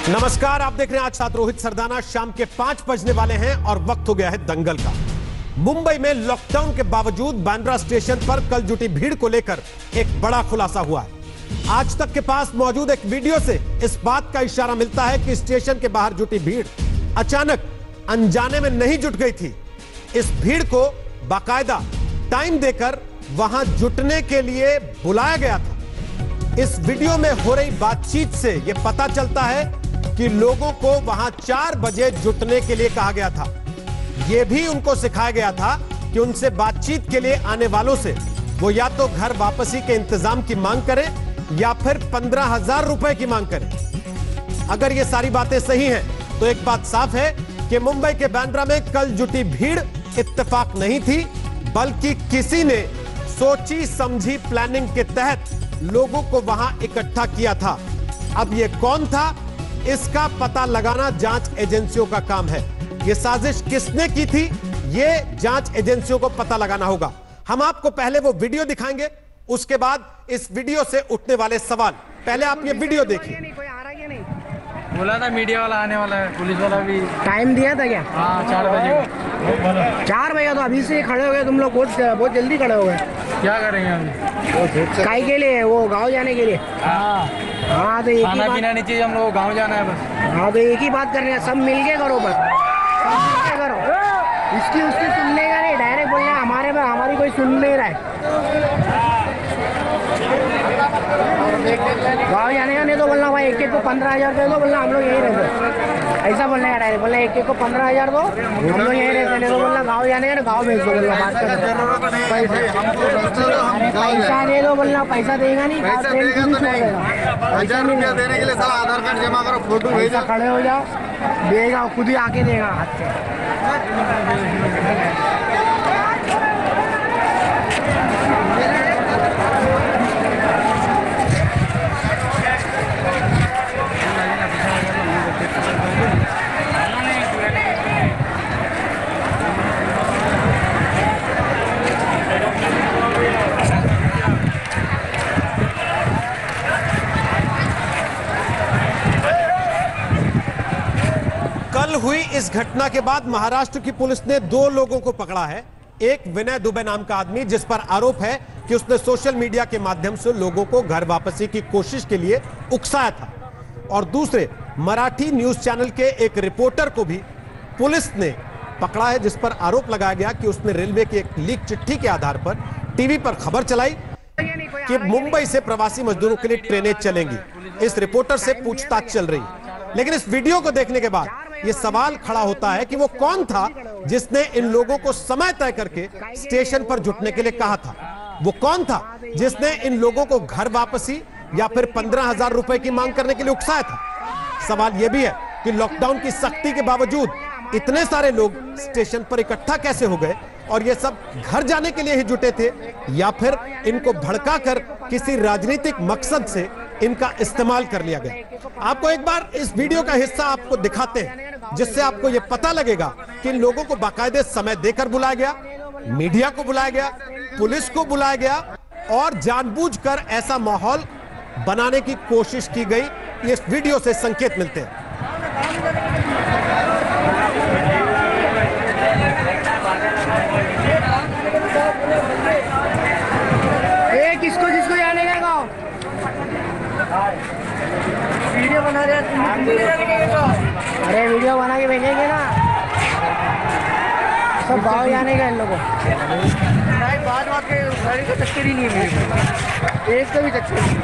नमस्कार, आप देख रहे हैं आज साथ रोहित सरदाना। शाम के 5 बजने वाले हैं और वक्त हो गया है दंगल का। मुंबई में लॉकडाउन के बावजूद बांद्रा स्टेशन पर कल जुटी भीड़ को लेकर एक बड़ा खुलासा हुआ है। आज तक के पास मौजूद एक वीडियो से इस बात का इशारा मिलता है कि स्टेशन के बाहर जुटी भीड़ अचानक अनजाने में नहीं जुट गई थी। इस भीड़ को बाकायदा टाइम देकर वहां जुटने के लिए बुलाया गया था। इस वीडियो में हो रही बातचीत से यह पता चलता है कि लोगों को वहां 4 बजे जुटने के लिए कहा गया था। यह भी उनको सिखाया गया था कि उनसे बातचीत के लिए आने वालों से वो या तो घर वापसी के इंतजाम की मांग करें या फिर 15,000 रुपए की मांग करें। अगर ये सारी बातें सही हैं तो एक बात साफ है कि मुंबई के बांद्रा में कल जुटी भीड़ इत्तेफाक नहीं थी, बल्कि किसी ने सोची समझी प्लानिंग के तहत लोगों को वहां इकट्ठा किया था। अब ये कौन था, इसका पता लगाना जांच एजेंसियों का काम है। ये साजिश किसने की थी, ये जांच एजेंसियों को पता लगाना होगा। हम आपको पहले वो वीडियो दिखाएंगे, उसके बाद इस वीडियो से उठने वाले सवाल। पहले आप ये वीडियो देखिए। बोला था मीडिया वाला आने वाला है, पुलिस वाला भी। टाइम दिया था क्या? हाँ, 4 बजे। 4 बजे तो अभी से खड़े हो गए तुम लोग, बहुत जल्दी खड़े हो गए। क्या करेंगे हम? काहे के लिए? वो गांव जाने के लिए। हाँ तो एक खाना पीना नहीं चाहिए, हम लोग गाँव जाना है बस। हाँ तो एक ही बात करनी है, सब मिलके करो बस, सब मिलके करो। इसकी उसकी सुनने का नहीं, डायरेक्ट बोलना है हमारे में, हमारी कोई सुन नहीं रहा है। गाँव जाने का नहीं तो बोलना भाई एक को 15,000 दे दो, बोलना हम लोग यहीं रहते। ऐसा बोलना है डायरेक्ट, बोलना एक को 15,000 दो, हम लोग यहीं रहते। नहीं तो बोलना गाँव जाने का ना, गाँव भेज दो, बोलना बात कर पैसा दे दो, बोलना पैसा देगा नहीं, ₹1000 देने के लिए साला आधार कार्ड जमा करो, फोटो भेजा, खड़े हो जाओ, देगा खुद ही आके देगा हाथ से। कल हुई इस घटना के बाद महाराष्ट्र की पुलिस ने 2 लोगों को पकड़ा है। एक विनय दुबे नाम का आदमी, जिस पर आरोप है कि उसने सोशल मीडिया के माध्यम से लोगों को घर वापसी की कोशिश के लिए उकसाया था, और दूसरे मराठी न्यूज चैनल के एक रिपोर्टर को भी पुलिस ने पकड़ा है, जिस पर आरोप लगाया गया कि उसने रेलवे की एक लीक चिट्ठी के आधार पर टीवी पर खबर चलाई कि मुंबई से प्रवासी मजदूरों के लिए ट्रेनें चलेंगी। इस रिपोर्टर से पूछताछ चल रही है, लेकिन इस वीडियो को देखने के बाद यह सवाल खड़ा होता है कि वो कौन था जिसने इन लोगों को समय तय करके स्टेशन पर जुटने के लिए कहा था। वो कौन था जिसने इन लोगों को घर वापसी या फिर 15,000 रुपए की मांग करने के लिए उकसाया था। सवाल यह भी है कि लॉकडाउन की सख्ती के बावजूद इतने सारे लोग स्टेशन पर इकट्ठा कैसे हो गए, और ये सब घर जाने के लिए ही जुटे थे या फिर इनको भड़काकर किसी राजनीतिक मकसद से इनका इस्तेमाल कर लिया गया। आपको एक बार इस वीडियो का हिस्सा आपको दिखाते हैं, जिससे आपको यह पता लगेगा कि इन लोगों को बाकायदे समय देकर बुलाया गया, मीडिया को बुलाया गया, पुलिस को बुलाया गया, और जानबूझकर ऐसा माहौल बनाने की कोशिश की गई। इस वीडियो से संकेत मिलते हैं। किसको जिसको जाने का गाँव वीडियो बना रहे हैं। अरे वीडियो बना के भेजेंगे ना, सब गाँव जाने का इन लोगों। बात के गाड़ी का चक्कर ही नहीं है, एक का भी चक्कर नहीं।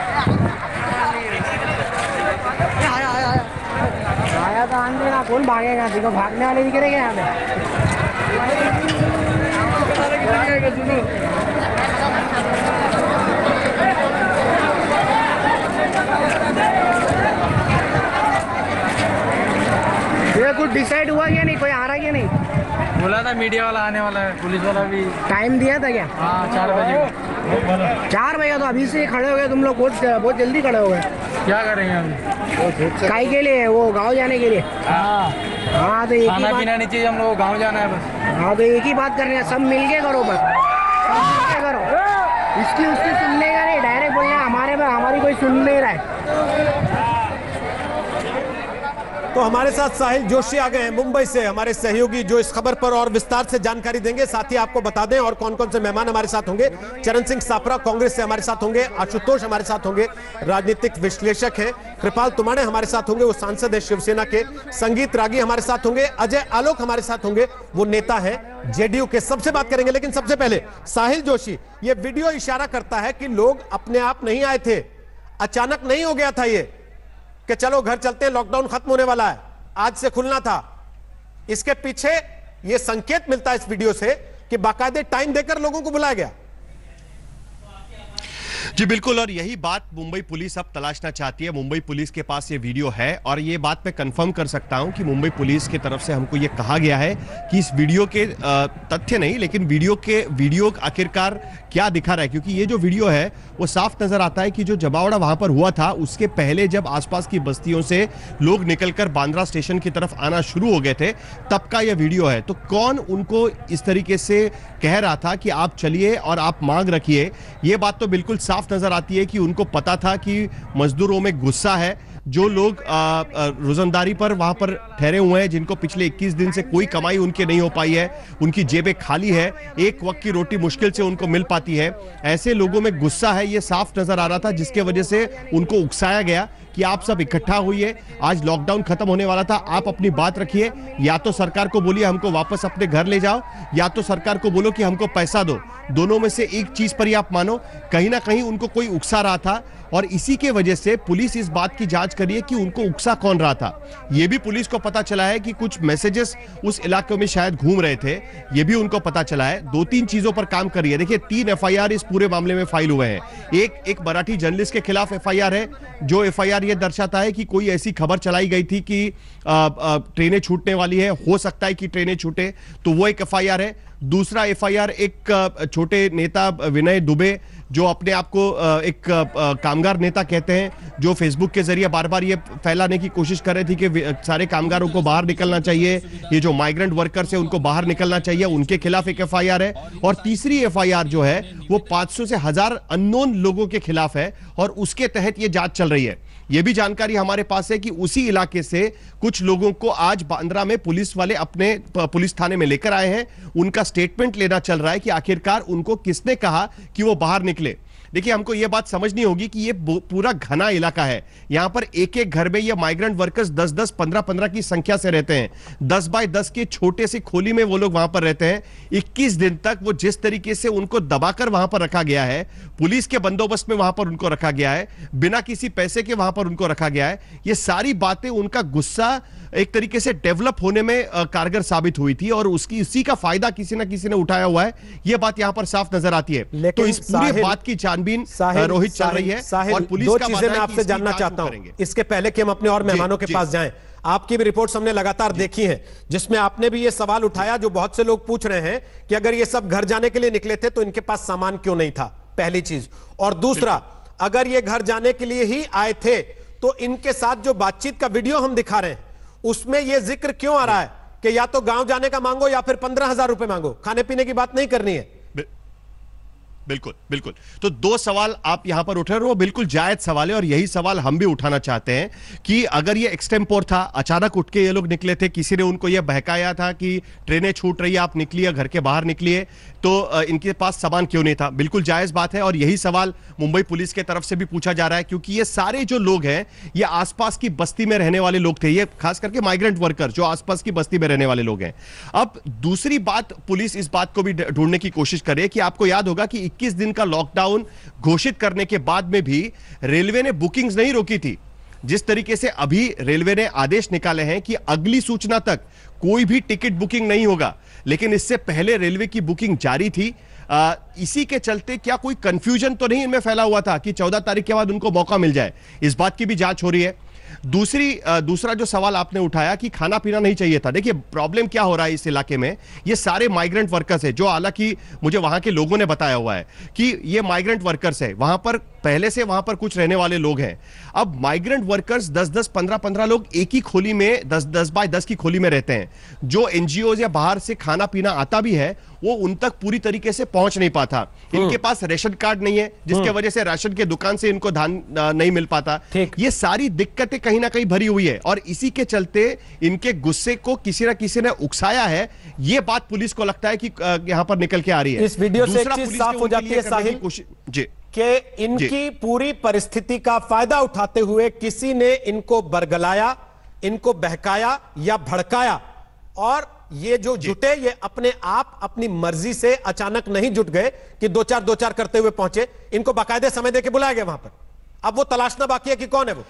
आया तो आंदे ना, कौन भागेगा? देखो भागने वाले दिख रहे यहाँ पे। ये कुछ डिसाइड हुआ क्या नहीं? कोई आ रहा क्या नहीं? बोला था मीडिया वाला आने वाला है, पुलिस वाला भी। टाइम दिया था क्या? हाँ, 4 बजे। 4 बजे तो अभी से खड़े हो गए तुम लोग, बहुत जल्दी खड़े हो गए। क्या करेंगे हम? काहे के लिए? वो गाँव जाने के लिए। हाँ तो खाना पीना नहीं चाहिए, हम लोग गाँव जाना है बस। हाँ तो एक ही बात करनी है, सब मिलके करो बस, सब मिलके करो। इसकी उसकी सुनने का नहीं, डायरेक्ट बोलना है हमारे में, हमारी कोई सुन नहीं रहा है। तो हमारे साथ साहिल जोशी आ गए हैं मुंबई से, हमारे सहयोगी, जो इस खबर पर और विस्तार से जानकारी देंगे। साथ ही आपको बता दें और कौन कौन से मेहमान हमारे साथ होंगे। चरण सिंह सापरा कांग्रेस से हमारे साथ होंगे, आशुतोष हमारे साथ होंगे, राजनीतिक विश्लेषक हैं, कृपाल तुमाणे हमारे साथ होंगे, वो सांसद है शिवसेना के, संगीत रागी हमारे साथ होंगे, अजय आलोक हमारे साथ होंगे, वो नेता है जेडीयू के। सबसे बात करेंगे, लेकिन सबसे पहले साहिल जोशी, ये वीडियो इशारा करता है कि लोग अपने आप नहीं आए थे, अचानक नहीं हो गया था ये कि चलो घर चलते हैं, लॉकडाउन खत्म होने वाला है, आज से खुलना था। इसके पीछे यह संकेत मिलता है इस वीडियो से कि बाकायदे टाइम देकर लोगों को बुलाया गया। जी बिल्कुल, और यही बात मुंबई पुलिस अब तलाशना चाहती है। मुंबई पुलिस के पास ये वीडियो है और ये बात मैं कंफर्म कर सकता हूं कि मुंबई पुलिस की तरफ से हमको ये कहा गया है कि इस वीडियो के तथ्य नहीं, लेकिन वीडियो आखिरकार क्या दिखा रहा है, क्योंकि ये जो वीडियो है वो साफ नजर आता है कि जो जमावड़ा वहां पर हुआ था उसके पहले जब आसपास की बस्तियों से लोग निकलकर बांद्रा स्टेशन की तरफ आना शुरू हो गए थे, तब का यह वीडियो है। तो कौन उनको इस तरीके से कह रहा था कि आप चलिए और आप मांग रखिए, ये बात तो बिल्कुल साफ नजर आती है कि उनको पता था कि मजदूरों में गुस्सा है। जो लोग रोजंदारी पर वहां पर ठहरे हुए हैं, जिनको पिछले 21 दिन से कोई कमाई उनके नहीं हो पाई है, उनकी जेबें खाली है, एक वक्त की रोटी मुश्किल से उनको मिल पाती है, ऐसे लोगों में गुस्सा है, ये साफ नजर आ रहा था, जिसके वजह से उनको उकसाया गया कि आप सब इकट्ठा हुई, आज लॉकडाउन खत्म होने वाला था, आप अपनी बात रखिए, या तो सरकार को बोलिए हमको वापस अपने घर ले जाओ, या तो सरकार को बोलो कि हमको पैसा दो, दोनों में से एक चीज पर ही आप मानो। कहीं ना कहीं उनको कोई उकसा रहा था और इसी के वजह से पुलिस इस बात की जांच कर रही है कि उनको उकसा कौन रहा था। यह भी पुलिस को पता चला है कि कुछ मैसेजेस उस इलाके में शायद घूम रहे थे, यह भी उनको पता चला है। 2-3 चीजों पर काम कर रही है। देखिए, 3 एफआईआर इस पूरे मामले में फाइल हुए हैं। एक मराठी जर्नलिस्ट के खिलाफ एफआईआर है, जो एफआईआर यह दर्शाता है कि कोई ऐसी खबर चलाई गई थी कि ट्रेनें छूटने वाली है, हो सकता है कि ट्रेनें छूटे, तो वो एक एफआईआर है। दूसरा एफआईआर एक छोटे नेता विनय दुबे, जो अपने आप को एक कामगार नेता कहते हैं, जो फेसबुक के जरिए बार बार ये फैलाने की कोशिश कर रहे थे कि सारे कामगारों को बाहर निकलना चाहिए, ये जो माइग्रेंट वर्कर्स है उनको बाहर निकलना चाहिए, उनके खिलाफ एक एफआईआर है। और तीसरी एफआईआर जो है वो 500 से 1000 अननोन लोगों के खिलाफ है और उसके तहत ये जांच चल रही है। यह भी जानकारी हमारे पास है कि उसी इलाके से कुछ लोगों को आज बांद्रा में पुलिस वाले अपने पुलिस थाने में लेकर आए हैं। उनका स्टेटमेंट लेना चल रहा है कि आखिरकार उनको किसने कहा कि वो बाहर निकले। देखिए, हमको यह बात समझनी होगी कि यह पूरा घना इलाका है, यहां पर एक एक घर में ये माइग्रेंट वर्कर्स 10-10, 15-15 की संख्या से रहते हैं। 10 बाय 10 के छोटे से खोली में वो लोग वहां पर रहते हैं। 21 दिन तक वो जिस तरीके से उनको दबाकर वहां पर रखा गया है, पुलिस के बंदोबस्त में वहां पर उनको रखा गया है, बिना किसी पैसे के वहां पर उनको रखा गया है, ये सारी बातें उनका गुस्सा एक तरीके से डेवलप होने में कारगर साबित हुई थी और इसी का फायदा किसी ना किसी ने उठाया हुआ है। यह बात यहां पर साफ नजर आती है। तो इस पूरी बात की छानबीन रोहित चल रही है और पुलिस दो का चीजें मैं आपसे जानना चाहता हूं, इसके पहले कि हम अपने और मेहमानों के पास जाएं। आपकी भी रिपोर्ट्स हमने लगातार देखी हैं, जिसमें आपने भी ये सवाल उठाया जो बहुत से लोग पूछ रहे हैं कि अगर ये सब घर जाने के लिए निकले थे तो इनके पास सामान क्यों नहीं था, पहली चीज। और दूसरा, अगर ये घर जाने के लिए ही आए थे तो इनके साथ जो बातचीत का वीडियो हम दिखा रहे हैं उसमें यह जिक्र क्यों आ रहा है कि या तो गांव जाने का मांगो या फिर 15,000 रुपए मांगो, खाने पीने की बात नहीं करनी है। बिल्कुल बिल्कुल। तो 2 सवाल आप यहां पर उठ रहे हैं, वो बिल्कुल जायज सवाल है और यही सवाल हम भी उठाना चाहते हैं कि अगर ये एक्सटेम्पोर था, अचानक उठ के ये लोग निकले थे, किसी ने उनको ये बहकाया था कि ट्रेनें छूट रही है, आप निकलिए, घर के बाहर निकलिए, तो इनके पास सामान क्यों नहीं था? बिल्कुल जायज बात है और यही सवाल मुंबई पुलिस के तरफ से भी पूछा जा रहा है, क्योंकि ये सारे जो लोग हैं ये आसपास की बस्ती में रहने वाले लोग थे, ये खास करके माइग्रेंट वर्कर जो आसपास की बस्ती में रहने वाले लोग हैं। अब दूसरी बात, पुलिस इस बात को भी ढूंढने की कोशिश कर रही है कि आपको याद होगा कि 21 दिन का लॉकडाउन घोषित करने के बाद में भी रेलवे ने बुकिंग्स नहीं रोकी थी। जिस तरीके से अभी रेलवे ने आदेश निकाले हैं कि अगली सूचना तक कोई भी टिकट बुकिंग नहीं होगा, लेकिन इससे पहले रेलवे की बुकिंग जारी थी। इसी के चलते क्या कोई कंफ्यूजन तो नहीं इनमें फैला हुआ था कि 14 तारीख के बाद उनको मौका मिल जाए? इस बात की भी जांच हो रही है। दूसरा जो सवाल आपने उठाया कि खाना पीना नहीं चाहिए था, देखिए प्रॉब्लम क्या हो रहा है इस इलाके में, ये सारे माइग्रेंट वर्कर्स है, जो हालांकि मुझे वहां के लोगों ने बताया हुआ है कि ये माइग्रेंट वर्कर्स है, वहां पर पहले से वहां पर कुछ रहने वाले लोग हैं। अब माइग्रेंट वर्कर्स 10-10, 15-15 लोग एक ही खोली में 10-10 बाय 10 की खोली में रहते हैं। जो एनजीओज या बाहर से खाना पीना आता भी है वो उन तक पूरी तरीके से पहुंच नहीं पाता। इनके पास रेशन कार्ड नहीं है, जिसके वजह से राशन के दुकान से इनको धान नहीं मिल पाता। ये सारी दिक्कतें कहीं ना कहीं भरी हुई है और इसी के चलते इनके गुस्से को किसी ना किसी ने उकसाया है। ये बात पुलिस को लगता है कि यहां पर निकल के आ रही है। इस वीडियो से एक चीज साफ हो जाती है साहिल जी कि इनकी पूरी परिस्थिति का फायदा उठाते हुए किसी ने इनको बरगलाया, इनको बहकाया या भड़काया। और ये जो जुटे ये अपने आप अपनी मर्जी से अचानक नहीं जुट गए कि दो चार करते हुए पहुंचे। इनको बाकायदे समय देके बुलाया गया वहां पर। अब वो तलाशना बाकी है कि कौन है वो।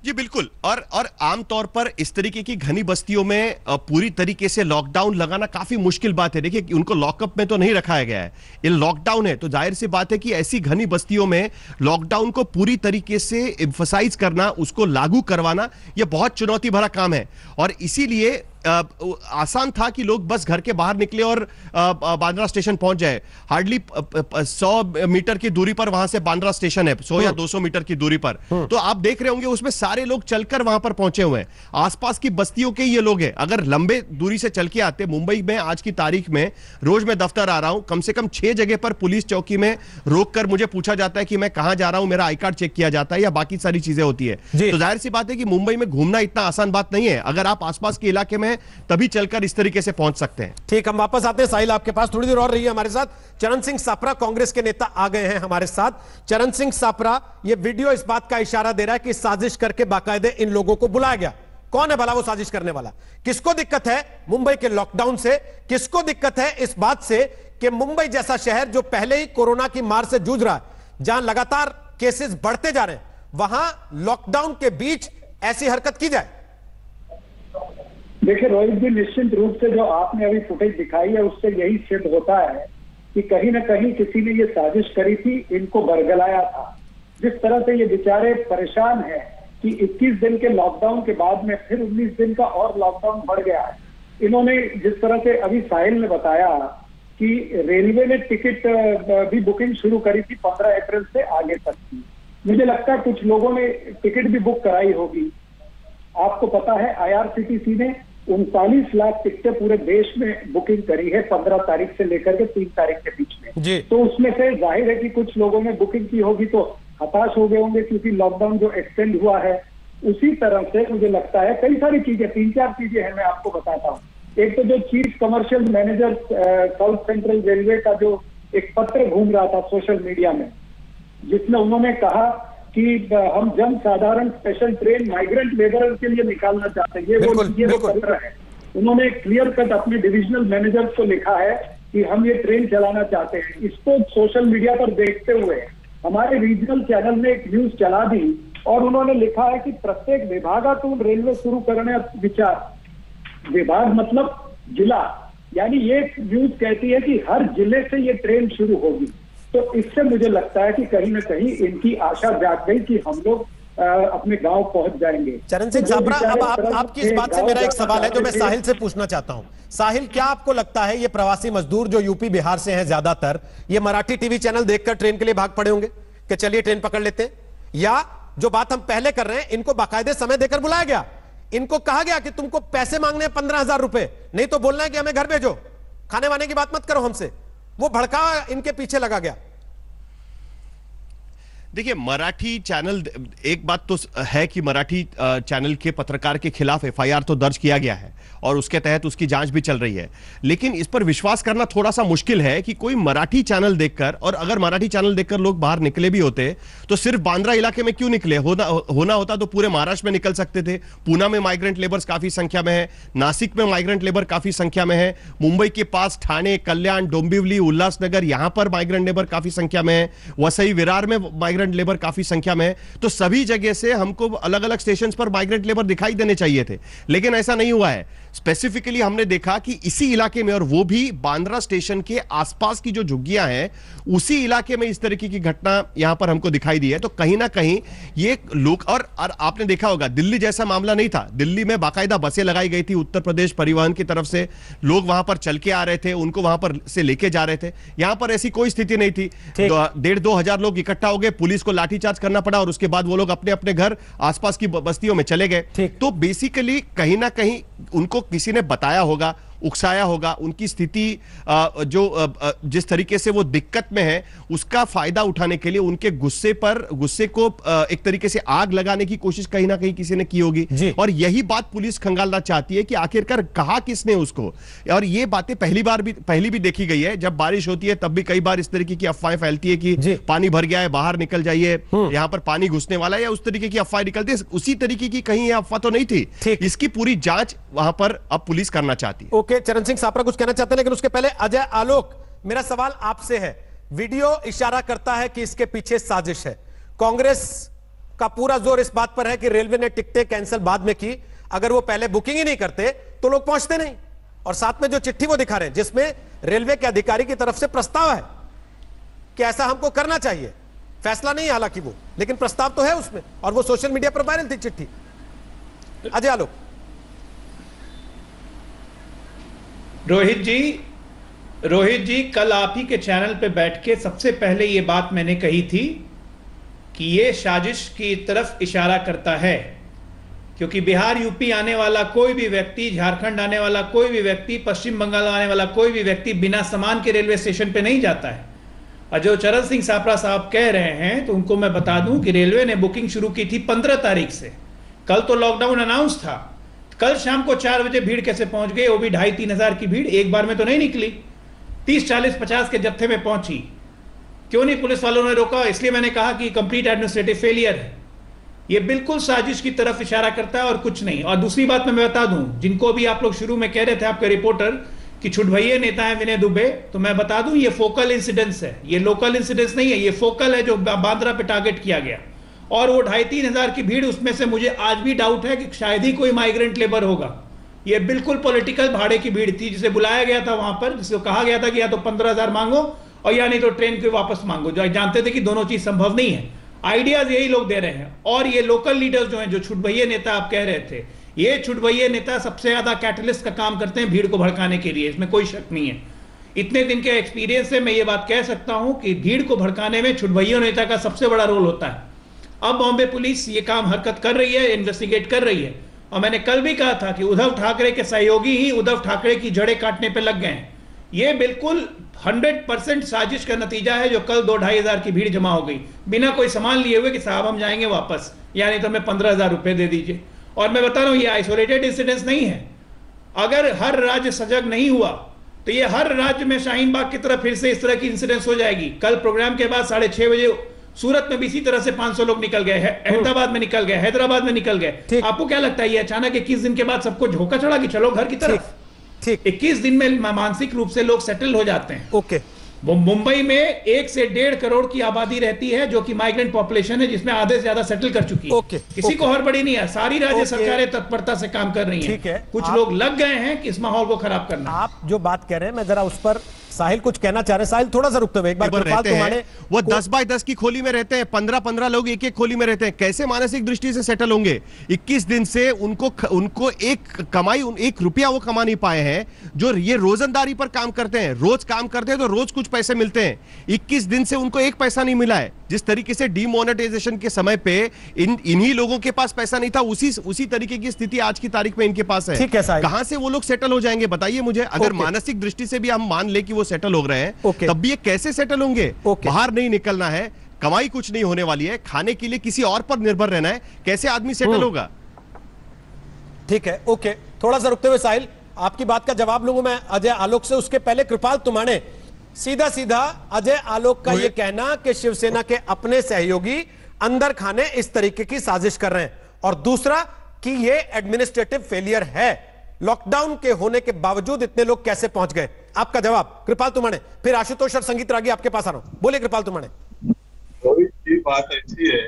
जी बिल्कुल। और आमतौर पर इस तरीके की घनी बस्तियों में पूरी तरीके से लॉकडाउन लगाना काफी मुश्किल बात है। देखिए उनको लॉकअप में तो नहीं रखा गया है, ये लॉकडाउन है, तो जाहिर सी बात है कि ऐसी घनी बस्तियों में लॉकडाउन को पूरी तरीके से एम्फसाइज करना, उसको लागू करवाना, यह बहुत चुनौती भरा काम है। और इसीलिए आसान था कि लोग बस घर के बाहर निकले और बांद्रा स्टेशन पहुंच जाए। हार्डली 100 मीटर की दूरी पर वहां से बांद्रा स्टेशन है, 100 या 200 मीटर की दूरी पर। तो आप देख रहे होंगे उसमें सारे लोग चलकर वहां पर पहुंचे हुए हैं। आसपास की बस्तियों के ये लोग हैं। अगर लंबे दूरी से चल के आते, मुंबई में आज की तारीख में रोज मैं दफ्तर आ रहा हूं, कम से कम 6 जगह पर पुलिस चौकी में रोककर मुझे पूछा जाता है कि मैं कहां जा रहा हूं, मेरा आई कार्ड चेक किया जाता है या बाकी सारी चीजें होती है। तो जाहिर सी बात है कि मुंबई में घूमना इतना आसान बात नहीं है। अगर आप आसपास के इलाके में तभी चलकर इस तरीके से पहुंच सकते हैं। ठीक, हम वापस आते हैं साहिल आपके पास। थोड़ी देर और रही है हमारे साथ। चरण सिंह सापरा कांग्रेस के नेता आ गए हैं हमारे साथ। चरण सिंह सापरा, ये वीडियो इस बात का इशारा दे रहा है कि साजिश करके बाकायदे इन लोगों को बुलाया गया। कौन है भला वो साजिश करने वाला? किसको दिक्कत है मुंबई के लॉकडाउन से? किसको दिक्कत है इस बात से कि मुंबई जैसा शहर जो पहले ही कोरोना की मार से जूझ रहा है, जहां लगातार केसेस बढ़ते जा रहे हैं, वहां लॉकडाउन के बीच ऐसी हरकत की जाए? देखिए रोहित जी, निश्चित रूप से जो आपने अभी फुटेज दिखाई है उससे यही सिद्ध होता है कि कहीं ना कहीं किसी ने ये साजिश करी थी, इनको बरगलाया था। जिस तरह से ये बेचारे परेशान हैं कि 21 दिन के लॉकडाउन के बाद में फिर 19 दिन का और लॉकडाउन बढ़ गया है। इन्होंने जिस तरह से अभी साहिल ने बताया कि रेलवे ने टिकट भी बुकिंग शुरू करी थी 15 अप्रैल से आगे तक की। मुझे लगता है कुछ लोगों ने टिकट भी बुक कराई होगी। आपको पता है IRCTC ने 39 लाख टिकटें पूरे देश में बुकिंग करी है 15 तारीख से लेकर के 3 तारीख के बीच में जी। तो उसमें से जाहिर है कि कुछ लोगों ने बुकिंग की होगी तो हताश हो गए होंगे क्योंकि लॉकडाउन जो एक्सटेंड हुआ है। उसी तरह से मुझे लगता है कई सारी चीजें, 3-4 चीजें हैं, मैं आपको बताता हूँ। एक तो जो chief commercial manager south central railway का जो एक पत्र घूम रहा था सोशल मीडिया में, जिसमें उन्होंने कहा कि हम जन साधारण स्पेशल ट्रेन माइग्रेंट लेबर के लिए निकालना चाहते हैं। ये वो पत्र है। उन्होंने क्लियर कट अपने डिविजनल मैनेजर्स को लिखा है कि हम ये ट्रेन चलाना चाहते हैं। इसको सोशल मीडिया पर देखते हुए हमारे रीजनल चैनल ने एक न्यूज चला दी और उन्होंने लिखा है कि प्रत्येक विभागातून रेल्वे शुरू करने विचार। विभाग मतलब जिला, यानी ये न्यूज कहती है कि हर जिले से ये ट्रेन शुरू होगी। तो इससे मुझे लगता है कि कहीं ना कहीं इनकी आशा जाग गई कि हम लोग अपने गांव पहुंच जाएंगे। चरण सिंह सापरा, अब आपकी इस बात से मेरा एक सवाल है जो मैं साहिल से पूछना चाहता हूं। साहिल, क्या आपको लगता है ये प्रवासी मजदूर जो यूपी बिहार से हैं ज्यादातर, ये मराठी टीवी चैनल देखकर ट्रेन के लिए भाग पड़े होंगे कि चलिए ट्रेन पकड़ लेते हैं? या जो बात हम पहले कर रहे हैं, इनको बाकायदे समय देकर बुलाया गया, इनको कहा गया कि तुमको पैसे मांगने हैं 15,000 रुपए, नहीं तो बोलना है कि हमें घर भेजो, खाने वाने की बात मत करो हमसे, वो भड़का इनके पीछे लगा गया? देखिए मराठी चैनल, एक बात तो है कि मराठी चैनल के पत्रकार के खिलाफ एफआईआर तो दर्ज किया गया है और उसके तहत उसकी जांच भी चल रही है। लेकिन इस पर विश्वास करना थोड़ा सा मुश्किल है कि कोई मराठी चैनल देखकर, और अगर मराठी चैनल देखकर लोग बाहर निकले भी होते तो सिर्फ बांद्रा इलाके में क्यों निकले? होना होता तो पूरे महाराष्ट्र में निकल सकते थे। पूना में माइग्रेंट लेबर्स काफी संख्या में है, नासिक में माइग्रेंट लेबर काफी संख्या में है, मुंबई के पास ठाणे, कल्याण, डोंबिवली, उल्लासनगर, यहां पर माइग्रेंट लेबर काफी संख्या में है, वसई विरार में माइग्रेंट लेबर काफी संख्या में है, तो सभी जगह से हमको अलग अलग स्टेशन पर माइग्रेंट लेबर दिखाई देने चाहिए थे, लेकिन ऐसा नहीं हुआ है। स्पेसिफिकली हमने देखा कि इसी इलाके में, और वो भी बांद्रा स्टेशन के आसपास की जो झुग्गियां हैं, उसी इलाके में इस तरीके की घटना यहां पर हमको दिखाई दी है। तो कहीं ना कहीं ये लोग, और आपने देखा होगा दिल्ली जैसा मामला नहीं था। दिल्ली में बाकायदा बसें लगाई गई थी उत्तर प्रदेश परिवहन की तरफ से, लोग वहां पर चल के आ रहे थे, उनको वहां पर से लेके जा रहे थे। यहां पर ऐसी कोई स्थिति नहीं थी। 1,500-2,000 लोग इकट्ठा हो गए, पुलिस को लाठीचार्ज करना पड़ा और उसके बाद वो लोग अपने अपने घर आसपास की बस्तियों में चले गए। तो बेसिकली कहीं ना कहीं उनको किसी ने बताया होगा, उकसाया होगा, उनकी स्थिति जिस तरीके से वो दिक्कत में है उसका फायदा उठाने के लिए उनके गुस्से को एक तरीके से आग लगाने की कोशिश कहीं ना कहीं किसी ने की होगी। और यही बात पुलिस खंगालना चाहती है कि आखिरकार कहा किसने उसको। और ये बातें पहली भी देखी गई है। जब बारिश होती है तब भी कई बार इस तरीके की अफवाहें फैलती है कि पानी भर गया है, बाहर निकल जाइए, यहां पर पानी घुसने वाला है, या उस तरीके की अफवाहें निकलती है। उसी तरीके की कहीं अफवाह तो नहीं थी। इसकी पूरी जांच वहां पर अब पुलिस करना चाहती है। ओके, चरण सिंह सापरा कुछ कहना चाहते हैं, लेकिन उसके पहले अजय आलोक, मेरा सवाल आपसे है। वीडियो इशारा करता है कि इसके पीछे साजिश है। कांग्रेस का पूरा जोर इस बात पर है कि रेलवे ने टिकटें कैंसिल बाद में की, अगर वो पहले बुकिंग ही नहीं करते तो लोग पहुंचते नहीं। और साथ में जो चिट्ठी वो दिखा रहे हैं जिसमें रेलवे के अधिकारी की तरफ से प्रस्ताव है कि ऐसा हमको करना चाहिए। फैसला नहीं है हालांकि वो, लेकिन प्रस्ताव तो है उसमें, और वो सोशल मीडिया पर वायरल थी चिट्ठी। अजय आलोक। रोहित जी, कल आप ही के चैनल पे बैठ के सबसे पहले ये बात मैंने कही थी कि ये साजिश की तरफ इशारा करता है, क्योंकि बिहार यूपी आने वाला कोई भी व्यक्ति, झारखंड आने वाला कोई भी व्यक्ति, पश्चिम बंगाल आने वाला कोई भी व्यक्ति बिना सामान के रेलवे स्टेशन पे नहीं जाता है। और जो चरण सिंह सापरा साहब कह रहे हैं, तो उनको मैं बता दूं कि रेलवे ने बुकिंग शुरू की थी 15 तारीख से। कल तो लॉकडाउन अनाउंस था। कल शाम को 4 बजे भीड़ कैसे पहुंच गई, वो भी 2,500-3 हजार की भीड़ एक बार में तो नहीं निकली, 30, 40, 50 के जत्थे में पहुंची। क्यों नहीं पुलिस वालों ने रोका? इसलिए मैंने कहा कि कंप्लीट एडमिनिस्ट्रेटिव फेलियर है। ये बिल्कुल साजिश की तरफ इशारा करता है और कुछ नहीं। और दूसरी बात मैं बता दूं, जिनको भी आप लोग शुरू में कह रहे थे आपके रिपोर्टर कि छुटभइये नेता है विनय दुबे, तो मैं बता दूं ये फोकल इंसिडेंस है, ये लोकल इंसिडेंस नहीं है, ये फोकल है जो बांद्रा पे टारगेट किया गया। और वो 2,500-3 हजार की भीड़, उसमें से मुझे आज भी डाउट है कि शायद ही कोई माइग्रेंट लेबर होगा। ये बिल्कुल पॉलिटिकल भाड़े की भीड़ थी, जिसे बुलाया गया था वहां पर, जिसको कहा गया था कि या तो 15,000 मांगो और या नहीं तो ट्रेन के वापस मांगो, जो जानते थे कि दोनों चीज संभव नहीं है। आइडियाज यही लोग दे रहे हैं। और ये लोकल लीडर्स जो हैं, जो छुटभइये नेता आप कह रहे थे, ये छुटभइये नेता सबसे ज्यादा कैटलिस्ट का काम करते हैं भीड़ को भड़काने के लिए, इसमें कोई शक नहीं है। इतने दिन के एक्सपीरियंस से मैं ये बात कह सकता हूं कि भीड़ को भड़काने में छुटभइये नेता का सबसे बड़ा रोल होता है। अब बॉम्बे पुलिस ये काम हरकत कर रही है, इन्वेस्टिगेट कर रही है। और मैंने कल भी कहा था कि उद्धव ठाकरे के सहयोगी ही उद्धव ठाकरे की जड़ें काटने पे लग गए हैं। ये बिल्कुल 100% साजिश का नतीजा है जो कल 2-2.5 हजार की भीड़ जमा हो गई, बिना कोई सामान लिए हुए कि साहब हम जाएंगे वापस, यानी तो हमें 15,000 रुपए दे दीजिए। और मैं बता रहा हूं ये आइसोलेटेड इंसिडेंस नहीं है। अगर हर राज्य सजग नहीं हुआ तो ये हर राज्य में शाहीन बाग की तरह फिर से इस तरह की इंसिडेंस हो जाएगी। कल प्रोग्राम के बाद 6:30 बजे सूरत में भी इसी तरह से 500 लोग निकल गए, अहमदाबाद में निकल गए, हैदराबाद में निकल गए। आपको क्या लगता है ये अचानक 21 दिन के बाद सबको झोंका चढ़ा कि चलो घर की तरफ? ठीक 21 दिन में मानसिक रूप से लोग सेटल हो जाते हैं। ओके, वो मुंबई में 1 से 1.5 करोड़ की आबादी रहती है, जो कि माइग्रेंट पॉपुलेशन है, जिसमें आधे से ज्यादा सेटल कर चुकी है। किसी को हड़बड़ी नहीं है, सारी राज्य सरकारें तत्परता से काम कर रही हैं। कुछ लोग लग गए हैं कि इस माहौल को खराब करना। आप जो बात कह रहे हैं, मैं जरा उस पर साहिल कुछ कहना चाह रहे हैं। साहिल थोड़ा सा रुकते हुए एक बार वो 10 बाय 10 की खोली में रहते हैं, 15-15 लोग एक खोली में रहते हैं, कैसे मानसिक दृष्टि से सेटल होंगे? 21 दिन से उनको एक रुपया वो कमा नहीं पाए हैं। जो ये रोजंदारी पर काम करते हैं, रोज काम करते हैं तो रोज कुछ पैसे मिलते हैं। 21 दिन से उनको एक पैसा नहीं मिला है। जिस तरीके से डीमोनेटाइजेशन के समय पे इन्हीं लोगों के पास पैसा नहीं था, उसी तरीके की स्थिति आज की तारीख में इनके पास है। कहां से वो लोग सेटल हो जाएंगे बताइए मुझे? अगर मानसिक दृष्टि से भी हम मान ले कि वो सेटल हो रहे हैं, तब भी ये कैसे सेटल होंगे? बाहर नहीं निकलना है, कमाई कुछ नहीं होने वाली है, खाने के लिए किसी और पर निर्भर रहना है, कैसे आदमी सेटल होगा? ठीक है, ओके, थोड़ा सा रुकते हुए साहिल आपकी बात का जवाब लूंगा मैं अजय आलोक से। उसके पहले कृपाल तुमाने, सीधा अजय आलोक का यह कहना कि शिवसेना के अपने सहयोगी अंदर खाने इस तरीके की साजिश कर रहे हैं, और दूसरा कि यह एडमिनिस्ट्रेटिव फेलियर है। लॉकडाउन के होने के बावजूद इतने लोग कैसे पहुंच गए? आपका जवाब कृपाल तुमाने, फिर आशुतोष और संगीत रागी आपके पास आ रहा हूं। बोले कृपाल तुमाने। रोहित जी, बात ऐसी है,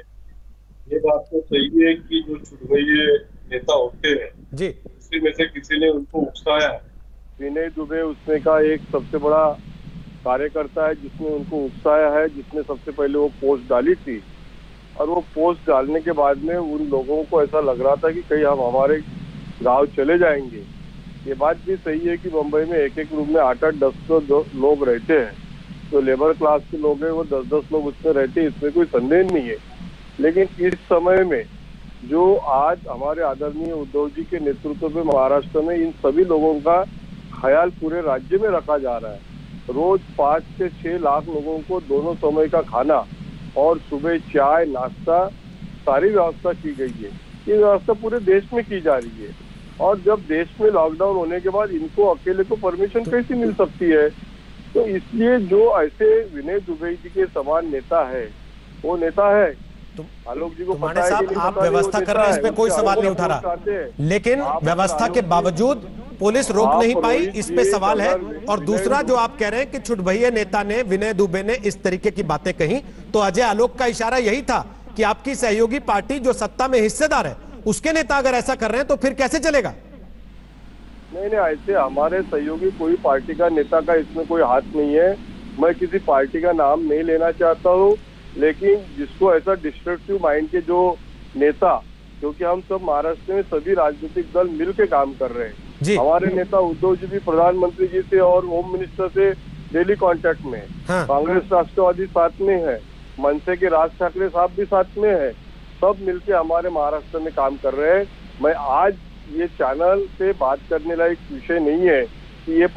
ये बात तो सही है कि जो छुटभइये नेता होते हैं जी, उसी में से किसी ने उनको उकसाया। विनय दुबे उसमें का एक सबसे बड़ा कार्यकर्ता है जिसने उनको उकसाया है, जिसने सबसे पहले वो पोस्ट डाली थी। और वो पोस्ट डालने के बाद में उन लोगों को ऐसा लग रहा था कि कहीं हम हमारे गांव चले जाएंगे। ये बात भी सही है कि मुंबई में एक एक रूम में 8-8, 10 लोग रहते हैं। जो लेबर क्लास के लोग हैं वो 10-10 लोग उसमें रहते हैं, इसमें कोई संदेह नहीं है। लेकिन इस समय में जो आज हमारे आदरणीय उद्धव जी के नेतृत्व में महाराष्ट्र में इन सभी लोगों का ख्याल पूरे राज्य में रखा जा रहा है। रोज 5 से 6 लाख लोगों को दोनों समय का खाना और सुबह चाय नाश्ता सारी व्यवस्था की गई है। ये व्यवस्था पूरे देश में की जा रही है। और जब देश में लॉकडाउन होने के बाद इनको अकेले को परमिशन कैसे मिल सकती है? तो इसलिए जो ऐसे विनय दुबे जी के समान नेता है वो नेता है। आलोक जी को तुम्हारे साहब आप व्यवस्था कर रहे हैं, इस पे कोई सवाल नहीं उठा रहा, लेकिन व्यवस्था के बावजूद पुलिस रोक नहीं पाई, इस पे सवाल है। और दूसरा जो आप कह रहे हैं कि छुटभइये नेता ने विनय दुबे ने इस तरीके की बातें कही, तो अजय आलोक का इशारा यही था कि आपकी सहयोगी पार्टी जो सत्ता में हिस्सेदार है उसके नेता अगर ऐसा कर रहे हैं तो फिर कैसे चलेगा? नहीं, ऐसे हमारे सहयोगी कोई पार्टी का नेता का इसमें कोई हाथ नहीं है। मैं किसी पार्टी का नाम नहीं लेना चाहता हूँ, लेकिन जिसको ऐसा डिस्ट्रक्टिव माइंड के जो नेता, क्योंकि हम सब महाराष्ट्र में सभी राजनीतिक दल मिलकर काम कर रहे हैं। हमारे नेता उद्धव जी भी प्रधानमंत्री जी से और होम मिनिस्टर से डेली कांटेक्ट में है। कांग्रेस राष्ट्रवादी साथ में है, मनसे के राज ठाकरे साहब भी साथ में है। सब मिलके हमारे महाराष्ट्र में काम कर रहे हैं। मैं आज ये चैनल पे बात करने लायक विषय नहीं है कि ये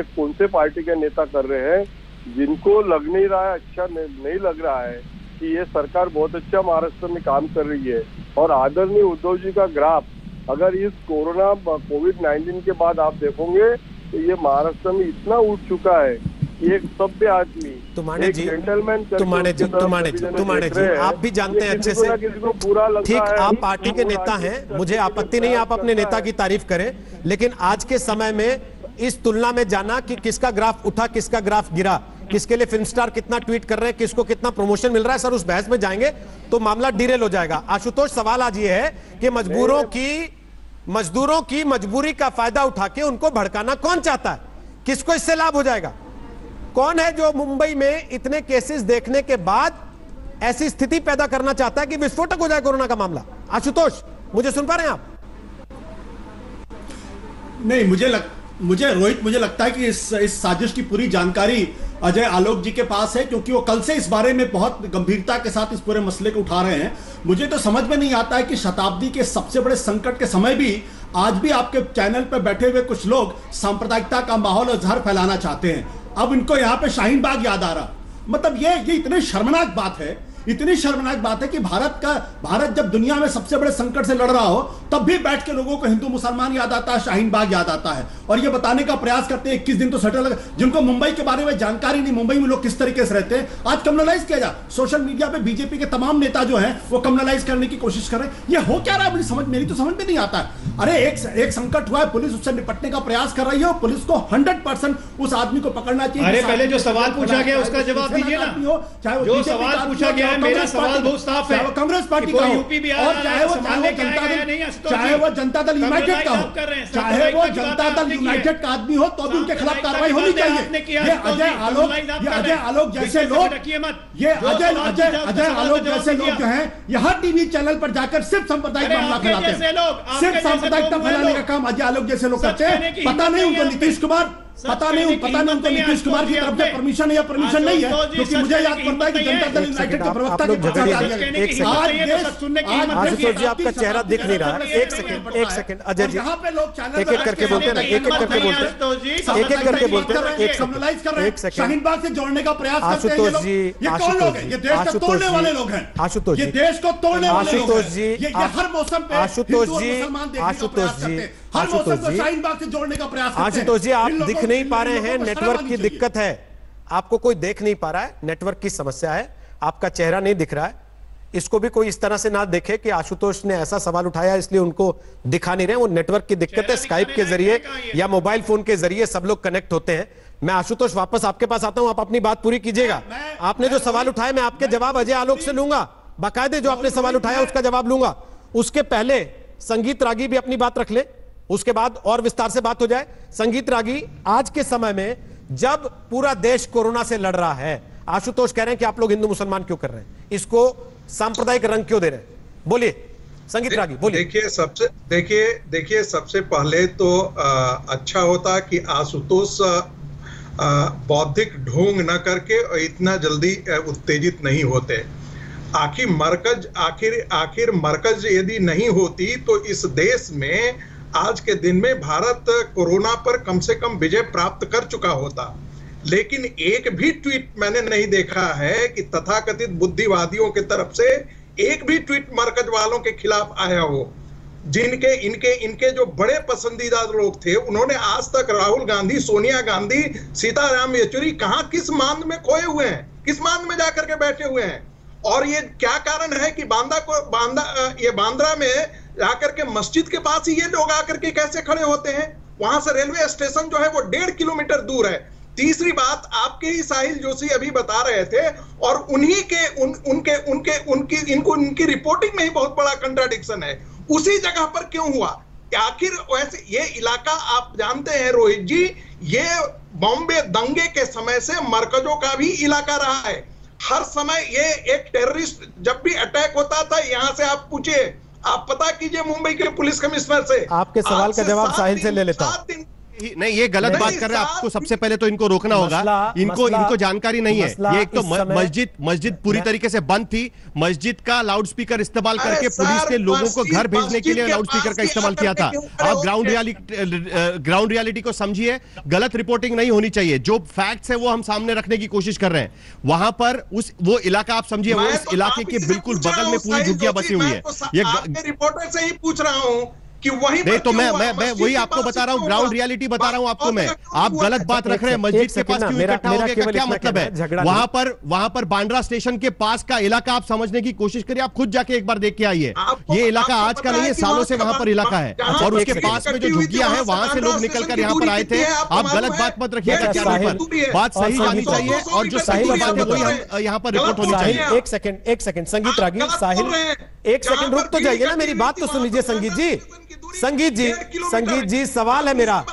कौन से पार्टी के नेता कर रहे हैं। जिनको लग नहीं रहा है, अच्छा नहीं लग रहा है कि ये सरकार बहुत अच्छा महाराष्ट्र में काम कर रही है। और आदरणीय उद्धव जी का ग्राफ अगर इस कोविड-19 के बाद आप देखोगे तो ये महाराष्ट्र में इतना उठ चुका है कि एक सभ्य आदमी, तुम्हारे जी, जेंटलमैन, आप भी जानते हैं अच्छे से, ठीक, आप पार्टी के नेता हैं, मुझे आपत्ति नहीं, आप अपने नेता की तारीफ करें, लेकिन आज के समय में इस तुलना में जाना कि किसका ग्राफ उठा किसका ग्राफ गिरा, किसके लिए फिल्म स्टार कितना ट्वीट कर रहे हैं, किसको कितना प्रमोशन मिल रहा है, सर उस बहस में जाएंगे तो मामला डिरेल हो जाएगा। आशुतोष, सवाल आज ये है कि मजदूरों की मजबूरी का फायदा उठा के उनको भड़काना कौन चाहता है? किसको इससे लाभ हो जाएगा? कौन है जो मुंबई में इतने केसेस देखने के बाद ऐसी स्थिति पैदा करना चाहता है कि विस्फोटक हो जाए कोरोना का मामला? आशुतोष, मुझे सुन पा रहे हैं आप? नहीं, मुझे लगता है कि इस साजिश की पूरी जानकारी अजय आलोक जी के पास है, क्योंकि वो कल से इस बारे में बहुत गंभीरता के साथ इस पूरे मसले को उठा रहे हैं। मुझे तो समझ में नहीं आता है कि शताब्दी के सबसे बड़े संकट के समय भी आज भी आपके चैनल पर बैठे हुए कुछ लोग सांप्रदायिकता का माहौल और जहर फैलाना चाहते हैं। अब इनको यहाँ पे शाहीन बाग याद आ रहा, मतलब ये इतनी शर्मनाक बात है, इतनी शर्मनाक बात है कि भारत जब दुनिया में सबसे बड़े संकट से लड़ रहा हो तब भी बैठ के लोगों को हिंदू मुसलमान याद आता है, शाहीन बाग याद आता है, और ये बताने का प्रयास करते हैं 21 दिन तो सटल, जिनको मुंबई के बारे में जानकारी नहीं, मुंबई में लोग किस तरीके से रहते हैं, आज कम्युनलाइज किया जा सोशल मीडिया पे। बीजेपी के तमाम नेता जो हैं वो कम्युनलाइज करने की कोशिश कर रहे हैं। ये हो क्या रहा है? मेरी तो समझ में नहीं आता है। अरे एक संकट हुआ है, पुलिस उससे निपटने का प्रयास कर रही है, पुलिस को 100% उस आदमी को पकड़ना चाहिए। अरे पहले जो सवाल पूछा गया उसका जवाब दीजिए ना। जो सवाल पूछा गया है, मेरा सवाल बहुत साफ है, कांग्रेस पार्टी का यूपी बिहार और चाहे वो जनता दल यूनाइटेड का हो, चाहे वो जनता दल यूनाइटेड का आदमी हो, तो भी उनके खिलाफ कार्रवाई होनी चाहिए। ये अजय आलोक जैसे लोग, ये अजय आलोक जैसे लोग जो हैं ये हर टीवी चैनल पर जाकर सिर्फ सांप्रदायिक मामला फैलाते हैं, सिर्फ सांप्रदायिकता फैलाने का काम अजय आलोक जैसे लोग करते हैं। पता नहीं उनको नीतीश कुमार उनको नीतीश कुमार की तरफ से परमिशन है या परमिशन नहीं है, क्योंकि मुझे याद पड़ता है कि जनता दल यूनाइटेड के प्रवक्ता के आशुतोष जी, आपका चेहरा दिख नहीं रहा है। एक सेकंड अजय जी, एक एक करके बोलते हैं, एक एक करके बोलते हैं, शाहीन बाग से जोड़ने का प्रयास करते हैं। आशुतोष जी, ये कौन लोग हैं? ये देश को तोड़ने वाले लोग हैं। आशुतोष ये देश को तोड़ने वाले लोग हैं। ये हर मौसम पे आशुतोष जी, शाहीन बाग से जोड़ने का प्रयास करते हैं। आशुतोष जी, आप दिख नहीं पा रहे हैं, नेटवर्क की दिक्कत है, आपको कोई देख नहीं पा रहा है, नेटवर्क की समस्या है, आपका चेहरा नहीं दिख रहा है। इसको भी कोई इस तरह से ना देखे कि आशुतोष ने ऐसा सवाल उठाया इसलिए उनको दिखा नहीं रहे, वो नेटवर्क की दिक्कत है। स्काइप के जरिए या मोबाइल फोन के जरिए सब लोग कनेक्ट होते हैं। मैं आशुतोष वापस आपके पास आता हूं, आप अपनी बात पूरी कीजिएगा। आपने जो सवाल उठाए मैं आपके जवाब अजय आलोक से लूंगा, बाकायदे जो आपने सवाल उठाया उसका जवाब लूंगा। उसके पहले संगीत रागी भी अपनी बात रख ले, उसके बाद और विस्तार से बात हो जाए। संगीत रागी, आज के समय में जब पूरा देश कोरोना से लड़ रहा है, आशुतोष कह रहे हैं कि आप लोग हिंदू मुसलमान क्यों कर रहे हैं, इसको सांप्रदायिक रंग क्यों दे रहे हैं, बोलिए संगीत रागी बोलिए। देखिए सबसे पहले तो अच्छा होता कि आशुतोष बौद्धिक ढोंग न करके इतना जल्दी उत्तेजित नहीं होते। आखिर मरकज यदि नहीं होती तो इस देश में आज के दिन में भारत कोरोना पर कम से कम विजय प्राप्त कर चुका होता। लेकिन एक भी ट्वीट मैंने नहीं देखा है कि तथाकथित बुद्धिवादियों की तरफ से एक भी ट्वीट मरकज वालों के खिलाफ आया हो। जिनके इनके जो बड़े पसंदीदा लोग थे, उन्होंने आज तक राहुल गांधी, सोनिया गांधी, सीताराम येचुरी कहां किस मान में खोए हुए हैं, किस मान में जाकर के बैठे हुए हैं। और ये क्या कारण है कि बांद्रा में जाकर के मस्जिद के पास ही ये लोग आकर के कैसे खड़े होते हैं? वहां से रेलवे स्टेशन जो है वो 1.5 किलोमीटर दूर है। तीसरी बात, आपके ही साहिल जोशी अभी बता रहे थे, और उन्हीं के उनकी रिपोर्टिंग में ही बहुत बड़ा कंट्राडिक्शन है। उसी जगह पर क्यों हुआ? आखिर वैसे ये इलाका आप जानते हैं रोहित जी, ये बॉम्बे दंगे के समय से मरकजों का भी इलाका रहा है। हर समय ये एक टेररिस्ट जब भी अटैक होता था, यहां से आप पूछिए, आप पता कीजिए मुंबई के पुलिस कमिश्नर से। आपके सवाल का जवाब साहिल से ले लेता हूं। नहीं, ये गलत बात कर रहे हैं। आपको सबसे पहले तो इनको रोकना होगा। इनको जानकारी नहीं है। ये एक तो मस्जिद पूरी तरीके से बंद थी। मस्जिद का लाउड स्पीकर इस्तेमाल करके पुलिस ने लोगों को घर भेजने के लिए लाउड स्पीकर का इस्तेमाल किया था। आप ग्राउंड रियलिटी को समझिए। गलत रिपोर्टिंग नहीं होनी चाहिए। जो फैक्ट्स है वो हम सामने रखने की कोशिश कर रहे हैं। वहां पर वो इलाका आप समझिए, वो इस इलाके के बिल्कुल बगल में पूरी झुग्गियां बसी हुई है। ये रिपोर्टर से ही पूछ रहा हूं कि वही नहीं, तो मैं वही आपको बता रहा हूँ, ग्राउंड रियलिटी बता रहा हूँ आपको मैं। आप गलत बात रख रहे हैं। मस्जिद के पास क्यों इकट्ठा हो गए का क्या मतलब है? वहां पर बांद्रा स्टेशन के पास का इलाका आप समझने की कोशिश करिए। आप खुद जाके एक बार देख के आइए। ये इलाका आज का नहीं है, सालों से वहां पर इलाका है, और उसके पास में जो झुग्गियां हैं वहां से लोग निकल कर यहाँ पर आए थे। आप गलत बात मत रखिएगा चैनल पर। बात सही जानी चाहिए, और जो सही बात है वही हम यहाँ पर रिपोर्ट होनी चाहिए। एक सेकंड संगीत रागी, साहिल एक सेकंड रुक तो जाइए ना, मेरी बात तो सुन लीजिए संगीत जी सवाल है मेरा।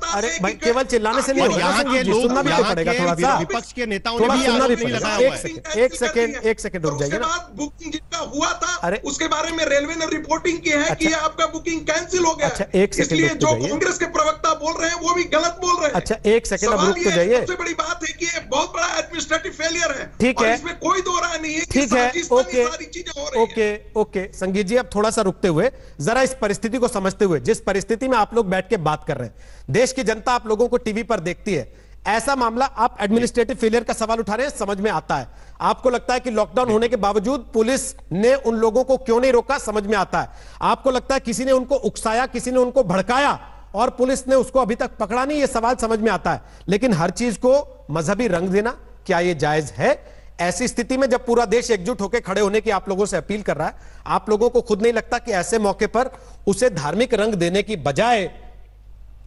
अरे भाई, केवल चिल्लाने से नहीं होगा, यहाँ के लोग, सुनना भी तो पड़ेगा थोड़ा सा। विपक्ष के नेताओं ने भी सुनना भी नहीं पड़ेगा। लगाया हुआ है। एक सेकंड रुक जाइए ना। बुकिंग जिसका हुआ था उसके बारे में रेलवे ने रिपोर्टिंग की है कि आपका बुकिंग कैंसिल हो गया। अच्छा, एक सेकंड इसलिए रुक तो जो जाइए। कांग्रेस के प्रवक्ता बोल रहे हैं वो भी गलत बोल रहे हैं। अच्छा, एक सेकंड अब रुक तो जाइए। सबसे बड़ी बात है कि ये बहुत बड़ा एडमिनिस्ट्रेटिव फेलियर है। ठीक है, इसमें कोई दो राय नहीं है। ठीक है, सारी चीजें हो रही हैं। ओके संगीत जी, अब थोड़ा सा रुकते हुए जरा इस परिस्थिति को समझते हुए, जिस परिस्थिति में आप लोग बैठ के बात कर रहे हैं, देश की जनता आप लोगों को टीवी पर देखती है, ऐसा मामला आप एडमिनिस्ट्रेटिव फेलियर का सवाल उठा रहे हैं, समझ में आता है। आपको लगता है कि लॉकडाउन होने के बावजूद पुलिस ने उन लोगों को क्यों नहीं रोका, समझ में आता है। आपको लगता है किसी ने उनको उकसाया, किसी ने उनको भड़काया और पुलिस ने उसको अभी तक पकड़ा नहीं, यह सवाल समझ में आता है। लेकिन हर चीज को मजहबी रंग देना, क्या यह जायज है? ऐसी स्थिति में जब पूरा देश एकजुट होकर खड़े होने की आप लोगों से अपील कर रहा है, आप लोगों को खुद नहीं लगता कि ऐसे मौके पर उसे धार्मिक रंग देने की बजाय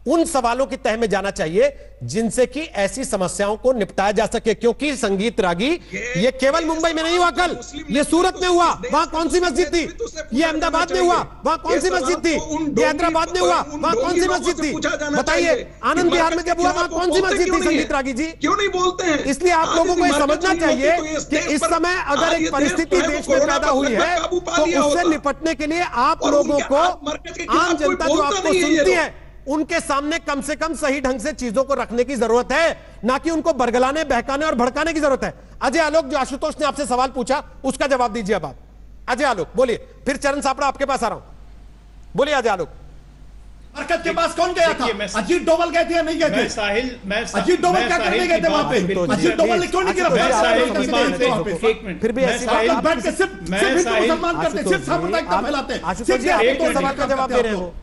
उन सवालों की तह में जाना चाहिए जिनसे कि ऐसी समस्याओं को निपटाया जा सके? क्योंकि संगीत रागी, ये केवल मुंबई में नहीं हुआ, कल ये सूरत में हुआ, वहां कौन सी मस्जिद थी? ये अहमदाबाद में हुआ, वहां कौन सी मस्जिद थी? ये हैदराबाद में हुआ, वहां कौन सी मस्जिद थी? बताइए। आनंद विहार में जब हुआ, वहां कौन सी मस्जिद थी संगीत रागी जी? क्यों नहीं बोलते हैं? इसलिए आप लोगों को यह समझना चाहिए कि इस समय अगर एक परिस्थिति देश में पैदा हुई है तो उससे निपटने के लिए आप लोगों को, आम जनता जो आपको सुनती है, उनके सामने कम से कम सही ढंग से चीजों को रखने की जरूरत है, ना कि उनको बरगलाने, बहकाने और भड़काने की जरूरत है। अजय आलोक, जो आशुतोष ने आपसे सवाल पूछा उसका जवाब दीजिए अब आप। अजय आलोक बोलिए, फिर चरण सापड़ा आपके पास आ रहा हूं। बोलिए अजय आलोक। मरकज के पास कौन गया था? अजीत डोभाल गए थे या नहीं गए थे? अजीत डोभाल क्या करने गए थे वहां पे? अजीत डोभाल ने क्यों नहीं गिरफ्तार? फिर भी ऐसी बात बैठ के सिर्फ मुसलमान करते, सिर्फ सांप्रदायिकता फैलाते हैं। आशुतोष जी, आप तो सवाल का जवाब दे रहे हो,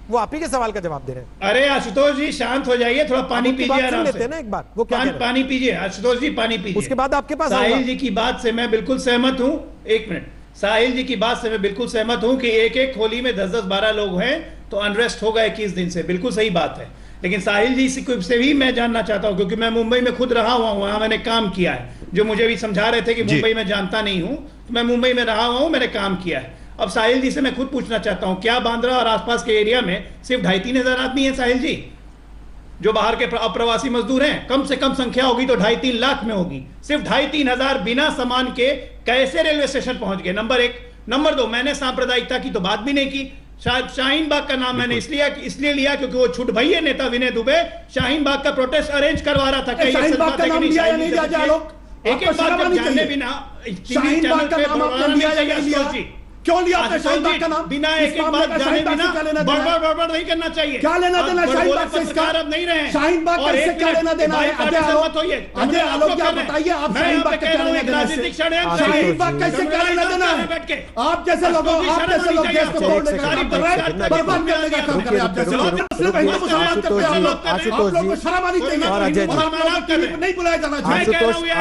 वो आप ही के सवाल का जवाब दे रहे हैं। अरे आशुतोष जी शांत हो जाइए, थोड़ा पानी पीजिए आराम से। ना एक बार वो क्या पानी पीजिए आशुतोष जी, पानी पीजिए। उसके बाद आपके पास साहिल जी की बात से मैं बिल्कुल सहमत हूं। एक मिनट, साहिल जी की बात से मैं बिल्कुल सहमत हूं कि एक खोली में 10-12 लोग हैं तो अनरेस्ट होगा 21 दिन से, बिल्कुल सही बात है। लेकिन साहिल जी से भी मैं जानना चाहता हूं, क्योंकि मैं मुंबई में खुद रहा हुआ हूं, वहां मैंने काम किया है। जो मुझे भी समझा रहे थे कि जी। मुंबई में जानता नहीं हूं, तो मैं मुंबई में रहा हुआ हूं, मैंने काम किया है। अब साहिल जी से मैं खुद पूछना चाहता हूं, क्या बांद्रा और आसपास के एरिया में सिर्फ 2,500-3 हजार आदमी हैं साहिल जी जो बाहर के अप्रवासी मजदूर हैं? कम से कम संख्या होगी तो 2.5-3 लाख में होगी। सिर्फ 2.5-3 हजार बिना सामान के कैसे रेलवे स्टेशन पहुंच गए? नंबर 1। नंबर 2, मैंने सांप्रदायिकता की तो बात भी नहीं की। शाहीन बाग का नाम मैंने इसलिए लिया क्योंकि वो छुट भैया नेता विनय दुबे शाहीन बाग का प्रोटेस्ट अरेंज करवा रहा था। शाहीन बाग का नाम लिया या नहीं लिया आलोक? एक एक बात जब जानने बिना शाहीन बाग का नाम आपने लिया या नहीं लिया? क्यों लिया आपने शाहीन बाग का नाम? बिना एक एक बात जाने बिना बड़बड़ नहीं करना चाहिए। क्या लेना देना शाहीन बाग से? इसका अब नहीं रहे शाहीन बाग का इससे क्या लेना देना है? अजय आलोक क्या बताइए, आप शाहीन बाग का क्या लेना देना है? शाहीन बाग का इससे क्या लेना देना है? आप जैसे लोगों, आप जैसे लोग देश को तोड़ने का काम कर रहे हैं, बर्बाद करने का काम कर रहे हैं। आप जैसे लोग सिर्फ हिंदू मुसलमान करते हैं। आप लोग को शर्म आनी चाहिए और आप लोगों को नहीं बुलाया जाना चाहिए।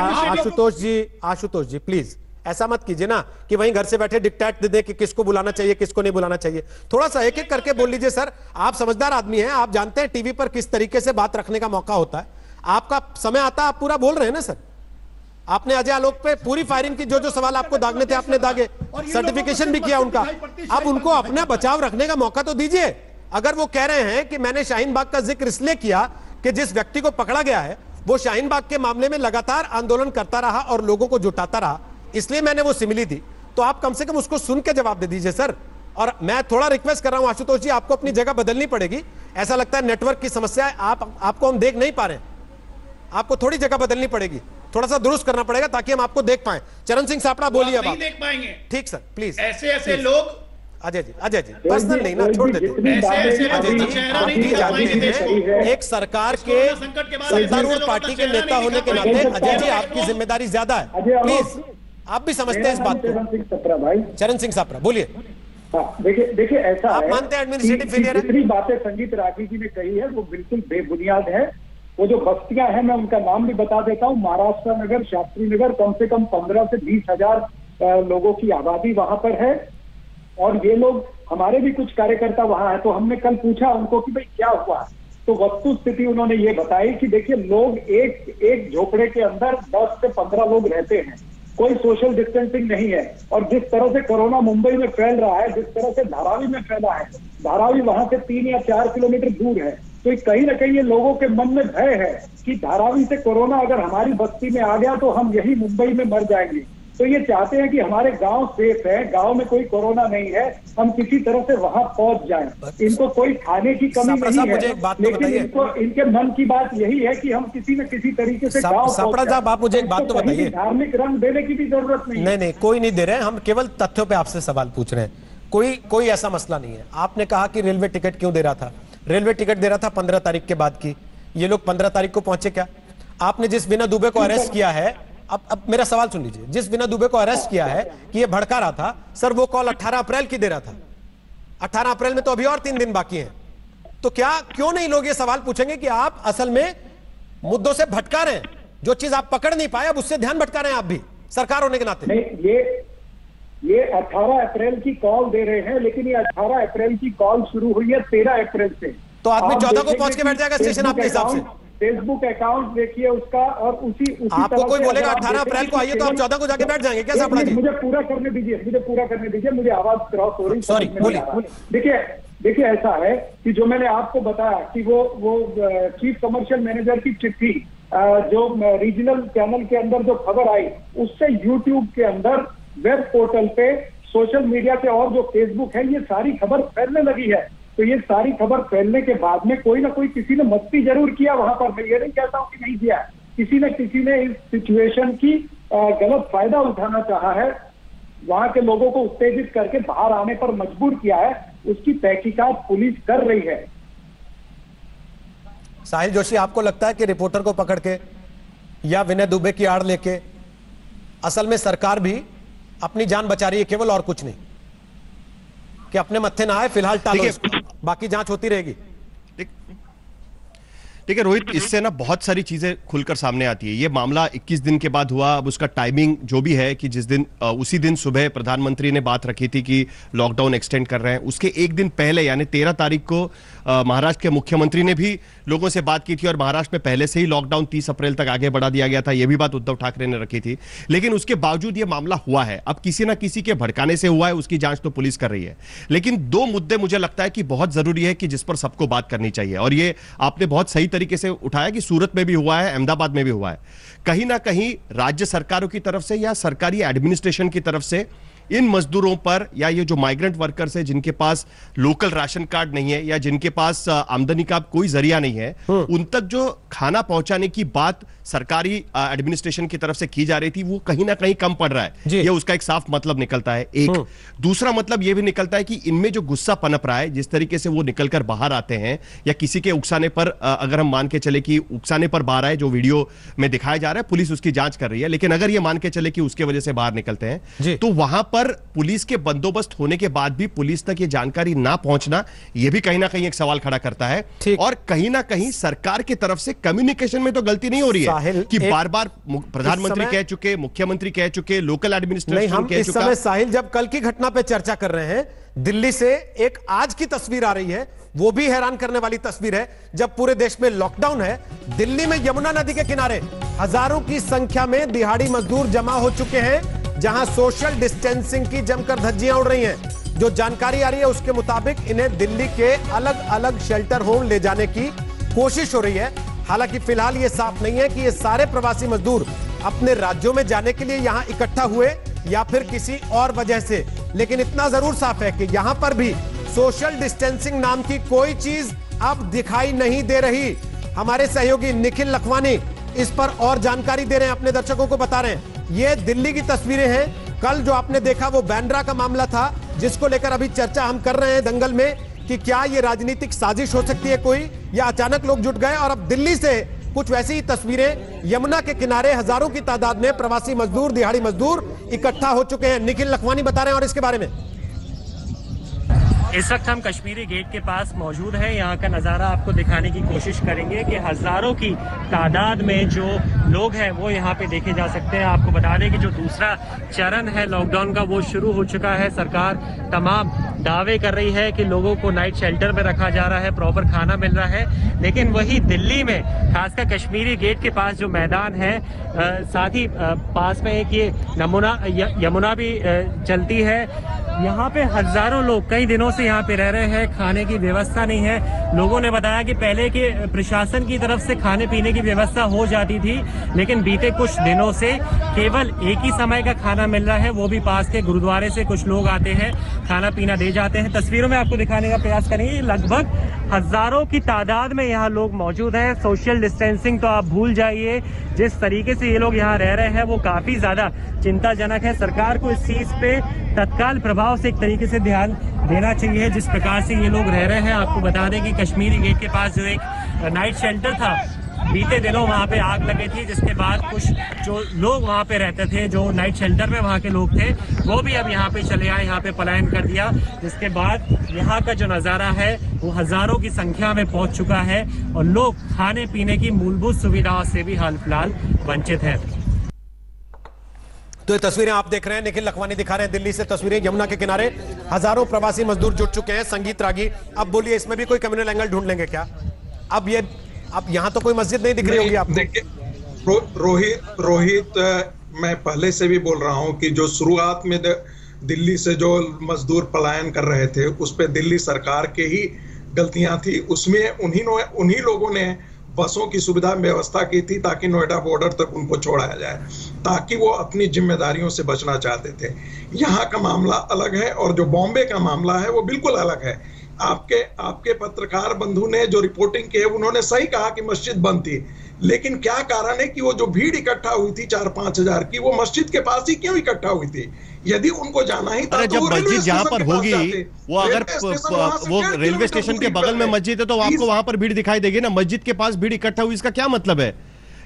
आशुतोष जी प्लीज ऐसा मत कीजिए ना कि वहीं घर से बैठे डिक्टेट दे दे कि किसको बुलाना चाहिए किसको नहीं बुलाना चाहिए। थोड़ा सा एक एक करके बोल लीजिए। सर आप समझदार आदमी हैं, आप जानते हैं टीवी पर किस तरीके से बात रखने का मौका होता है। आपका समय आता है, आप पूरा बोल रहे हैं ना सर। आपने अजय आलोक पे पूरी फायरिंग की, जो सवाल आपको दागने थे आपने दागे, सर्टिफिकेशन भी किया उनका। अब उनको अपना बचाव रखने का मौका तो दीजिए। अगर वो कह रहे हैं कि मैंने शाहीन बाग का जिक्र इसलिए किया कि जिस व्यक्ति को पकड़ा गया है वो शाहीन बाग के मामले में लगातार आंदोलन करता रहा और लोगों को जुटाता रहा, इसलिए मैंने वो सिमिली दी, तो आप कम से कम उसको सुन के जवाब दे दीजिए सर। और मैं थोड़ा रिक्वेस्ट कर रहा हूं आशुतोष जी, आपको अपनी जगह बदलनी पड़ेगी। ऐसा लगता है नेटवर्क की समस्या है, आपको हम देख नहीं पा रहे हैं। आपको थोड़ी जगह बदलनी पड़ेगी, थोड़ा सा दुरुस्त करना पड़ेगा ताकि हम आपको देख पाए। चरण सिंह सापड़ा बोलिए अब। नहीं देख पाएंगे। ठीक सर प्लीज। ऐसे लोग अजय जी पर्सनल नहीं ना, छोड़ देते। अजय जी आपकी आजादी है, एक सरकार के सत्तारूढ़ पार्टी के नेता होने के नाते अजय जी आपकी जिम्मेदारी ज्यादा है। प्लीज आप भी समझते हैं इस बात को। चरण सिंह सापरा बोलिए। देखिए ऐसा आप है, मानते हैं एडमिनिस्ट्रेटिव फेलियर है? जितनी बातें संगीत राठी जी ने कही है वो बिल्कुल बेबुनियाद है। वो जो बस्तियां हैं, मैं उनका नाम भी बता देता हूँ। महाराष्ट्र नगर, शास्त्री नगर, कम से कम 15 से 20 हजार लोगों की आबादी वहां पर है। और ये लोग, हमारे भी कुछ कार्यकर्ता वहां है, तो हमने कल पूछा उनको कि भाई क्या हुआ, तो वस्तु स्थिति उन्होंने ये बताई कि देखिए लोग एक झोपड़े के अंदर 10 से 15 लोग रहते हैं, कोई सोशल डिस्टेंसिंग नहीं है। और जिस तरह से कोरोना मुंबई में फैल रहा है, जिस तरह से धारावी में फैला है, धारावी वहां से 3 या 4 किलोमीटर दूर है, तो कहीं ना कहीं ये लोगों के मन में भय है कि धारावी से कोरोना अगर हमारी बस्ती में आ गया तो हम यही मुंबई में मर जाएंगे। तो ये चाहते हैं कि हमारे गांव सेफ है, गांव में कोई कोरोना नहीं है, हम किसी तरह से वहां पहुंच जाएं। इनको कोई खाने की कमी नहीं है, लेकिन इनको, इनके मन की बात यही है कि हम किसी न किसी तरीके से गांव सापड़ा साहब आप मुझे एक बात तो बताइए। धार्मिक रंग देने की भी जरूरत नहीं। नहीं कोई नहीं दे रहे हैं, हम केवल तथ्यों पे आपसे सवाल पूछ रहे हैं। कोई ऐसा मसला नहीं है। आपने कहा कि रेलवे टिकट क्यों दे रहा था? रेलवे टिकट दे रहा था 15 तारीख के बाद की। ये लोग 15 तारीख को पहुंचे क्या? आपने जिस विनय दुबे को अरेस्ट किया है, अब मेरा सवाल सुन लीजिए, जिस विनय दुबे को अरेस्ट किया है कि ये भड़का रहा था, सर वो कॉल 18 अप्रैल की दे रहा था। 18 अप्रैल में तो अभी और 3 दिन बाकी हैं। तो क्यों नहीं लोग ये सवाल पूछेंगे कि आप असल में मुद्दों से भटका रहे हैं? जो चीज आप पकड़ नहीं पाए अब उससे ध्यान भटका रहे हैं आप भी, सरकार होने के नाते। नहीं, ये 18 अप्रैल की कॉल दे रहे हैं, लेकिन ये 18 अप्रैल की कॉल शुरू हुई है 13 अप्रैल से। तो आदमी 14 को पहुंच के बैठ जाएगा स्टेशन आपके हिसाब से? फेसबुक अकाउंट देखिए उसका, और उसी आपको कोई बोलेगा 18 अप्रैल को आइए तो आप 14 को जाके बैठ जाएंगे क्या सापड़ा जी? मुझे पूरा करने दीजिए, मुझे आवाज क्रॉस हो रही। सॉरी बोलिए। देखिए ऐसा है कि जो मैंने आपको बताया कि वो चीफ कमर्शियल मैनेजर की चिट्ठी जो रीजनल चैनल के अंदर जो खबर आई, उससे यूट्यूब के अंदर, वेब पोर्टल पे, सोशल मीडिया पे और जो फेसबुक है, ये सारी खबर फैलने लगी है। तो ये सारी खबर फैलने के बाद में कोई ना कोई किसी ने मस्ती जरूर किया वहां पर। मैं ये नहीं कहता हूं कि नहीं किया, किसी ने इस सिचुएशन की गलत फायदा उठाना चाहा है, वहां के लोगों को उत्तेजित करके बाहर आने पर मजबूर किया है। उसकी तहकीकात पुलिस कर रही है। साहिल जोशी, आपको लगता है कि रिपोर्टर को पकड़ के या विनय दुबे की आड़ लेके असल में सरकार भी अपनी जान बचा रही है केवल, और कुछ नहीं? कि अपने मत्थे ना आए, फिलहाल टालो इसको, बाकी जांच होती रहेगी। देखिए रोहित, इससे ना बहुत सारी चीजें खुलकर सामने आती है। ये मामला 21 दिन के बाद हुआ। अब उसका टाइमिंग जो भी है कि जिस दिन उसी दिन सुबह प्रधानमंत्री ने बात रखी थी कि लॉकडाउन एक्सटेंड कर रहे हैं, उसके एक दिन पहले यानी 13 तारीख को महाराष्ट्र के मुख्यमंत्री ने भी लोगों से बात की थी और महाराष्ट्र में पहले से ही लॉकडाउन 30 अप्रैल तक आगे बढ़ा दिया गया था। यह भी बात उद्धव ठाकरे ने रखी थी, लेकिन उसके बावजूद यह मामला हुआ है। अब किसी ना किसी के भड़काने से हुआ है, उसकी जांच तो पुलिस कर रही है। लेकिन दो मुद्दे मुझे लगता है कि बहुत जरूरी है कि जिस पर सबको बात करनी चाहिए, और ये आपने बहुत सही तरीके से उठाया कि सूरत में भी हुआ है, अहमदाबाद में भी हुआ है। कहीं ना कहीं राज्य सरकारों की तरफ से या सरकारी एडमिनिस्ट्रेशन की तरफ से इन मजदूरों पर, या ये जो माइग्रेंट वर्कर्स है जिनके पास लोकल राशन कार्ड नहीं है या जिनके पास आमदनी का कोई जरिया नहीं है, उन तक जो खाना पहुंचाने की बात सरकारी एडमिनिस्ट्रेशन की तरफ से की जा रही थी, वो कहीं ना कहीं कम पड़ रहा है। ये उसका एक साफ मतलब निकलता है। एक दूसरा मतलब यह भी निकलता है कि इनमें जो गुस्सा पनप रहा है, जिस तरीके से वो निकलकर बाहर आते हैं या किसी के उकसाने पर, अगर हम मान के चले कि उकसाने पर बाहर आए, जो वीडियो में दिखाया जा रहा है, पुलिस उसकी जांच कर रही है, लेकिन अगर ये मान के चले कि उसके वजह से बाहर निकलते हैं, तो वहां पर पुलिस के बंदोबस्त होने के बाद भी पुलिस तक ये जानकारी ना पहुंचना, यह भी कहीं ना कहीं एक सवाल खड़ा करता है। और कहीं ना कहीं सरकार की तरफ से कम्युनिकेशन में तो गलती नहीं हो रही है कि बार बार प्रधानमंत्री कह चुके, मुख्यमंत्री कह चुके, लोकल एडमिनिस्ट्रेशन कह चुका। इस समय साहिल जब कल की घटना पे चर्चा कर रहे हैं, दिल्ली से एक आज की तस्वीर आ रही है, वो भी हैरान करने वाली तस्वीर है। जब पूरे देश में लॉकडाउन है, दिल्ली में यमुना नदी के किनारे हजारों की संख्या में दिहाड़ी मजदूर जमा हो चुके हैं, जहां सोशल डिस्टेंसिंग की जमकर धज्जियां उड़ रही हैं। जो जानकारी आ रही है उसके मुताबिक इन्हें दिल्ली के अलग अलग शेल्टर होम ले जाने की कोशिश हो रही है। हालांकि फिलहाल यह साफ नहीं है कि ये सारे प्रवासी मजदूर अपने राज्यों में जाने के लिए यहां इकट्ठा हुए या फिर किसी और वजह से, लेकिन इतना जरूर साफ है कि यहां पर भी सोशल डिस्टेंसिंग नाम की कोई चीज अब दिखाई नहीं दे रही। हमारे सहयोगी निखिल लखवानी इस पर और जानकारी दे रहे हैं, अपने दर्शकों को बता रहे हैं। ये दिल्ली की तस्वीरें हैं। कल जो आपने देखा वो बांद्रा का मामला था, जिसको लेकर अभी चर्चा हम कर रहे हैं दंगल में कि क्या ये राजनीतिक साजिश हो सकती है कोई, या अचानक लोग जुट गए। और अब दिल्ली से कुछ वैसी ही तस्वीरें, यमुना के किनारे हजारों की तादाद में प्रवासी मजदूर, दिहाड़ी मजदूर इकट्ठा हो चुके हैं। निखिल लखवानी बता रहे हैं और इसके बारे में। इस वक्त हम कश्मीरी गेट के पास मौजूद हैं। यहाँ का नज़ारा आपको दिखाने की कोशिश करेंगे कि हज़ारों की तादाद में जो लोग हैं वो यहाँ पे देखे जा सकते हैं। आपको बता दें कि जो दूसरा चरण है लॉकडाउन का वो शुरू हो चुका है। सरकार तमाम दावे कर रही है कि लोगों को नाइट शेल्टर में रखा जा रहा है, प्रॉपर खाना मिल रहा है, लेकिन वही दिल्ली में खासकर कश्मीरी गेट के पास जो मैदान है, साथ ही पास में एक ये यमुना भी चलती है। यहाँ पे हजारों लोग कई दिनों से यहाँ पे रह रहे हैं, खाने की व्यवस्था नहीं है। लोगों ने बताया कि पहले के प्रशासन की तरफ से खाने पीने की व्यवस्था हो जाती थी, लेकिन बीते कुछ दिनों से केवल एक ही समय का खाना मिल रहा है, वो भी पास के गुरुद्वारे से कुछ लोग आते हैं, खाना पीना दे जाते हैं। तस्वीरों में आपको दिखाने का प्रयास करेंगे। लगभग हजारों की तादाद में यहाँ लोग मौजूद हैं। सोशल डिस्टेंसिंग तो आप भूल जाइए, जिस तरीके से ये लोग यहाँ रह रहे हैं वो काफी ज्यादा चिंताजनक है। सरकार को इस चीज पे तत्काल प्रभाव से एक तरीके से ध्यान देना चाहिए, जिस प्रकार से ये लोग रह रहे हैं। आपको बता दें कि कश्मीरी गेट के पास जो एक नाइट शेल्टर था, बीते दिनों वहाँ पे आग लगी थी, जिसके बाद कुछ जो लोग वहाँ पे रहते थे, जो नाइट शेल्टर में वहाँ के लोग थे, वो भी अब यहाँ पे चले आए, यहाँ पे पलायन कर दिया, जिसके बाद यहाँ का जो नज़ारा है वो हजारों की संख्या में पहुँच चुका है और लोग खाने पीने की मूलभूत सुविधाओं से भी हाल फिलहाल वंचित है। तो ये तस्वीरें आप देख रहे हैं, निखिल लखवानी दिखा रहे हैं दिल्ली से तस्वीरें। यमुना के किनारे हजारों प्रवासी मजदूर जुट चुके हैं। संगीत रागी, अब बोलिए इसमें भी कोई कम्युनल एंगल ढूंढ लेंगे क्या? अब यहाँ तो कोई मस्जिद नहीं दिख रही होगी आपको। देखिए रोहित, मैं पहले से भी बोल रहा हूँ कि जो शुरुआत में दिल्ली से जो मजदूर पलायन कर रहे थे, उस पे दिल्ली सरकार के ही गलतियां थी। उसमें उन्हीं लोगों ने बसों की सुविधा व्यवस्था की थी ताकि नोएडा बॉर्डर तक उनको छोड़ाया जाए, ताकि वो अपनी जिम्मेदारियों से बचना चाहते थे। यहाँ का मामला अलग है और जो बॉम्बे का मामला है वो बिल्कुल अलग है। आपके पत्रकार बंधु ने जो रिपोर्टिंग की है, उन्होंने सही कहा कि मस्जिद बंद थी, लेकिन क्या कारण है कि वो जो भीड़ इकट्ठा हुई थी 4-5 हजार की, वो मस्जिद के पास ही क्यों इकट्ठा हुई थी? यदि उनको जाना ही था, जब मस्जिद जहां पर होगी, वो अगर वो रेलवे स्टेशन के बगल में मस्जिद है तो आपको वहां पर भीड़ दिखाई देगी ना। मस्जिद के पास भीड़ इकट्ठा हुई, इसका क्या मतलब है?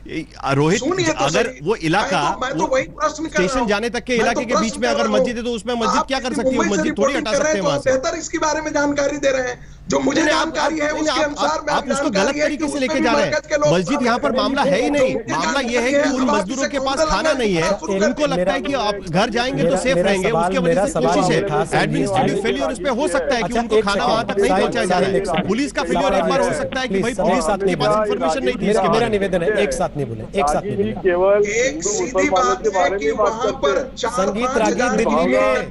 रोहित, सुनिए तो अगर सही। वो इलाका मैं तो वही प्रश्न कर रहा स्टेशन हूं। जाने तक के मैं इलाके तो के बीच प्रश्न में कर अगर रहा मस्जिद है तो उसमें मस्जिद आप क्या कर किसी सकती है? मुंबई से मस्जिद थोड़ी रिपोर्टिंग हटा कर रहे सकते हैं हैं वहां तो से। बेहतर इसके बारे में जानकारी दे रहे हैं। जो मुझे जानकारी है उसके अनुसार मैं आप उसको गलत तरीके से लेके जा रहे हैं। मस्जिद यहाँ पर मामला है ही नहीं। मामला यह है कि उन मजदूरों के पास खाना नहीं है, उनको लगता है कि आप घर जाएंगे तो सेफ रहेंगे, उसके वजह से कोशिश है। एडमिनिस्ट्रेटिव फेलियर उस पर हो सकता है कि उनको खाना वहां तक नहीं पहुंचाया जा रहा है। पुलिस का फेलियर एक बार हो सकता है कि भाई पुलिस के पास इंफॉर्मेशन नहीं थी इसके बारे में। निवेदन है, एक साथ नहीं बोले, एक साथ नहीं बोले। केवल एक सीधी बात है कि वहां पर संगीत रागी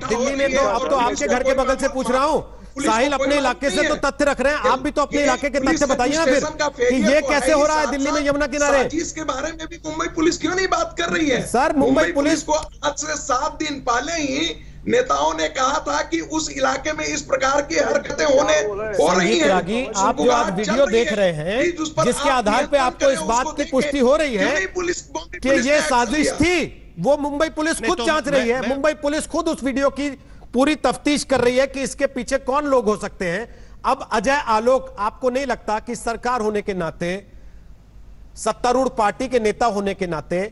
दिल्ली में तो अब तो आपके घर के बगल से पूछ रहा हूँ, साहिल अपने इलाके से तो तथ्य रख रहे हैं, आप भी तो अपने इलाके के तथ्य बताइए ना फिर कि ये कैसे हो रहा है दिल्ली में यमुना किनारे। इसके बारे में भी मुंबई पुलिस क्यों नहीं बात कर रही है? सर, मुंबई पुलिस को आज से 7 दिन पहले ही नेताओं ने कहा था कि उस इलाके में इस प्रकार की हरकतें हो रही हैं। रागी, आप जो आज वीडियो देख रहे हैं जिसके आधार पे आपको इस बात की पुष्टि हो रही है कि ये साजिश थी, वो मुंबई पुलिस खुद जांच रही है। मुंबई पुलिस खुद उस वीडियो की पूरी तफ्तीश कर रही है कि इसके पीछे कौन लोग हो सकते हैं। अब अजय आलोक, आपको नहीं लगता कि सरकार होने के नाते, सत्तारूढ़ पार्टी के नेता होने के नाते,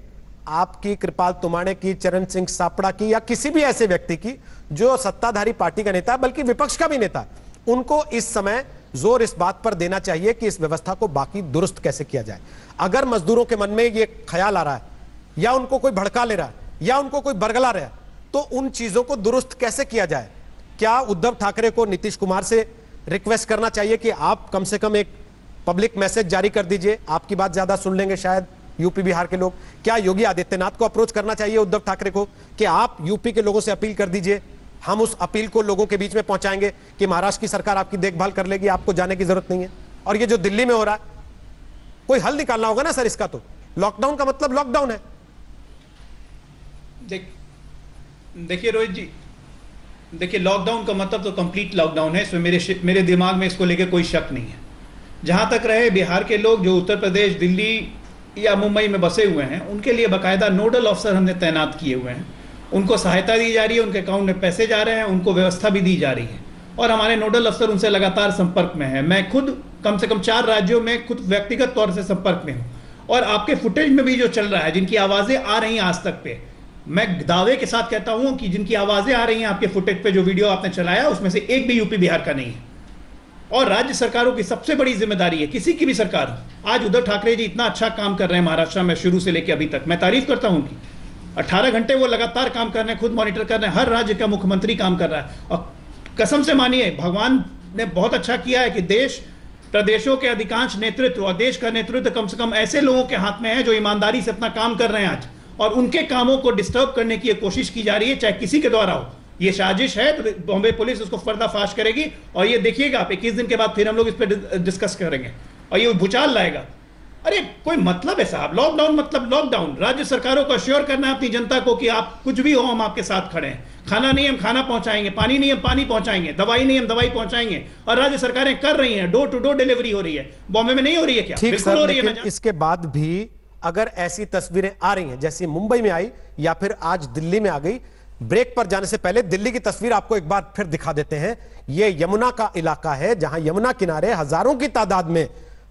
आपकी, कृपाल तुमाणे की, चरण सिंह सापड़ा की या किसी भी ऐसे व्यक्ति की जो सत्ताधारी पार्टी का नेता बल्कि विपक्ष का भी नेता, उनको इस समय जोर इस बात पर देना चाहिए कि इस व्यवस्था को बाकी दुरुस्त कैसे किया जाए। अगर मजदूरों के मन में ये ख्याल आ रहा है या उनको कोई भड़का ले रहा है या उनको कोई बरगला रहा है तो उन चीजों को दुरुस्त कैसे किया जाए। क्या उद्धव ठाकरे को नीतीश कुमार से रिक्वेस्ट करना चाहिए कि आप कम से कम एक पब्लिक मैसेज जारी कर दीजिए, आपकी बात ज्यादा सुन लेंगे शायद यूपी बिहार के लोग। क्या योगी आदित्यनाथ को अप्रोच करना चाहिए उद्धव ठाकरे को कि आप यूपी के लोगों से अपील कर दीजिए, हम उस अपील को लोगों के बीच में पहुंचाएंगे कि महाराष्ट्र की सरकार आपकी देखभाल कर लेगी, आपको जाने की जरूरत नहीं है। और ये जो दिल्ली में हो रहा है, कोई हल निकालना होगा ना सर इसका। तो लॉकडाउन का मतलब लॉकडाउन है। देखिए रोहित जी, देखिए लॉकडाउन का मतलब तो कंप्लीट लॉकडाउन है, इसमें मेरे दिमाग में इसको लेके कोई शक नहीं है। जहां तक रहे बिहार के लोग जो उत्तर प्रदेश, दिल्ली या मुंबई में बसे हुए हैं, उनके लिए बाकायदा नोडल अफसर हमने तैनात किए हुए हैं। उनको सहायता दी जा रही है, उनके अकाउंट में पैसे जा रहे हैं, उनको व्यवस्था भी दी जा रही है और हमारे नोडल अफसर उनसे लगातार संपर्क में है। मैं खुद कम से कम 4 राज्यों में खुद व्यक्तिगत तौर से संपर्क में हूँ और आपके फुटेज में भी जो चल रहा है, जिनकी आवाजें आ रही हैं आज तक पे, मैं दावे के साथ कहता हूं कि जिनकी आवाजें आ रही हैं आपके फुटेज पे, जो वीडियो आपने चलाया, उसमें से एक भी यूपी बिहार का नहीं है। और राज्य सरकारों की सबसे बड़ी जिम्मेदारी है, किसी की भी सरकार हो। आज उद्धव ठाकरे जी इतना अच्छा काम कर रहे हैं महाराष्ट्र में, शुरू से लेकर अभी तक मैं तारीफ करता हूं उनकी। 18 घंटे वो लगातार काम कर रहे हैं, खुद मॉनिटर कर रहे हैं, हर राज्य का मुख्यमंत्री काम कर रहा है। और कसम से मानिए, भगवान ने बहुत अच्छा किया है कि देश, प्रदेशों के अधिकांश नेतृत्व और देश का नेतृत्व कम से कम ऐसे लोगों के हाथ में है जो ईमानदारी से अपना काम कर रहे हैं आज, और उनके कामों को डिस्टर्ब करने की कोशिश की जा रही है, चाहे किसी के द्वारा हो। ये साजिश है तो बॉम्बे पुलिस उसको पर्दाफाश करेगी और ये देखिएगा आप 21 दिन के बाद फिर हम लोग इस पर डिस्कस करेंगे और ये भूचाल लाएगा। अरे कोई मतलब है साहब, लॉकडाउन मतलब लॉकडाउन। राज्य सरकारों को अश्योर करना है अपनी जनता को कि आप कुछ भी हो, हम आपके साथ खड़े हैं। खाना नहीं हम खाना पहुंचाएंगे, पानी नहीं हम पानी पहुंचाएंगे, दवाई नहीं हम दवाई पहुंचाएंगे। और राज्य सरकारें कर रही हैं, डोर टू डोर डिलीवरी हो रही है। बॉम्बे में नहीं हो रही है क्या? बिल्कुल हो रही है। इसके बाद भी अगर ऐसी तस्वीरें आ रही हैं जैसी मुंबई में आई या फिर आज दिल्ली में आ गई, ब्रेक पर जाने से पहले दिल्ली की तस्वीर आपको एक बार फिर दिखा देते हैं। यह यमुना का इलाका है जहां यमुना किनारे हजारों की तादाद में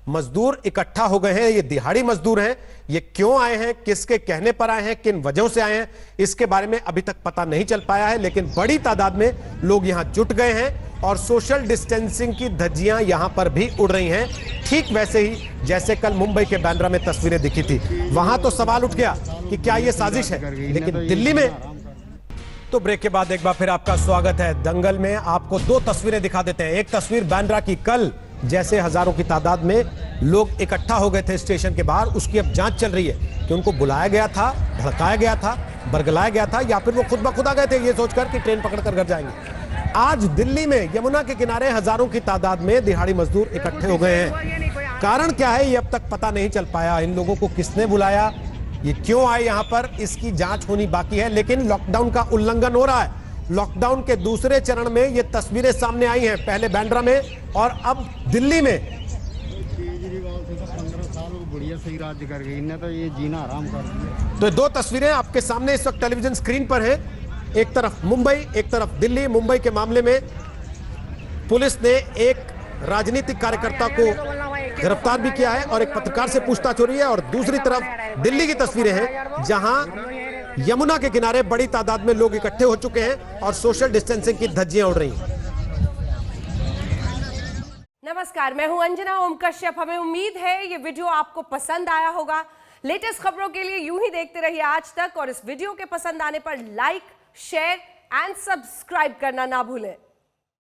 मजदूर इकट्ठा हो गए हैं। ये दिहाड़ी मजदूर हैं। ये क्यों आए हैं, किसके कहने पर आए हैं, किन वजहों से आए हैं, इसके बारे में अभी तक पता नहीं चल पाया है, लेकिन बड़ी तादाद में लोग यहां जुट गए हैं और सोशल डिस्टेंसिंग की धज्जियां यहां पर भी उड़ रही हैं, ठीक वैसे ही जैसे कल मुंबई के बांद्रा में तस्वीरें दिखी थी। वहां तो सवाल उठ गया कि क्या यह साजिश है, लेकिन दिल्ली में। तो ब्रेक के बाद एक बार फिर आपका स्वागत है। दंगल में आपको 2 तस्वीरें दिखा देते हैं। एक तस्वीर बांद्रा की, कल जैसे हजारों की तादाद में लोग इकट्ठा हो गए थे स्टेशन के बाहर, उसकी अब जांच चल रही है कि उनको बुलाया गया था, भड़काया गया था, बरगलाया गया था, या फिर वो खुद ब खुद आ गए थे ये सोचकर कि ट्रेन पकड़कर घर जाएंगे। आज दिल्ली में यमुना के किनारे हजारों की तादाद में दिहाड़ी मजदूर इकट्ठे हो गए हैं। कारण क्या है ये अब तक पता नहीं चल पाया। इन लोगों को किसने बुलाया, ये क्यों आए यहां पर, इसकी जांच होनी बाकी है। लेकिन लॉकडाउन का उल्लंघन हो रहा है। लॉकडाउन के दूसरे चरण में ये तस्वीरें सामने आई हैं, पहले बांद्रा में और अब दिल्ली में। केजरीवाल से 15 साल बढ़िया सही राज्य कर गई, इन्हें तो ये जीना आराम कर दिया। तो 2 तस्वीरें आपके सामने इस वक्त टेलीविजन स्क्रीन पर हैं। एक तरफ मुंबई, एक तरफ दिल्ली। मुंबई के मामले में पुलिस ने एक राजनीतिक कार्यकर्ता को गिरफ्तार भी किया है और एक पत्रकार से पूछताछ हो रही है, और दूसरी तरफ दिल्ली की तस्वीरें हैं जहां यमुना के किनारे बड़ी तादाद में लोग इकट्ठे हो चुके हैं और सोशल डिस्टेंसिंग की धज्जियां उड़ रही हैं। नमस्कार, मैं हूं अंजना ओम कश्यप। हमें उम्मीद है ये वीडियो आपको पसंद आया होगा। लेटेस्ट खबरों के लिए यूं ही देखते रहिए आज तक और इस वीडियो के पसंद आने पर लाइक, शेयर एंड सब्सक्राइब करना ना भूलें।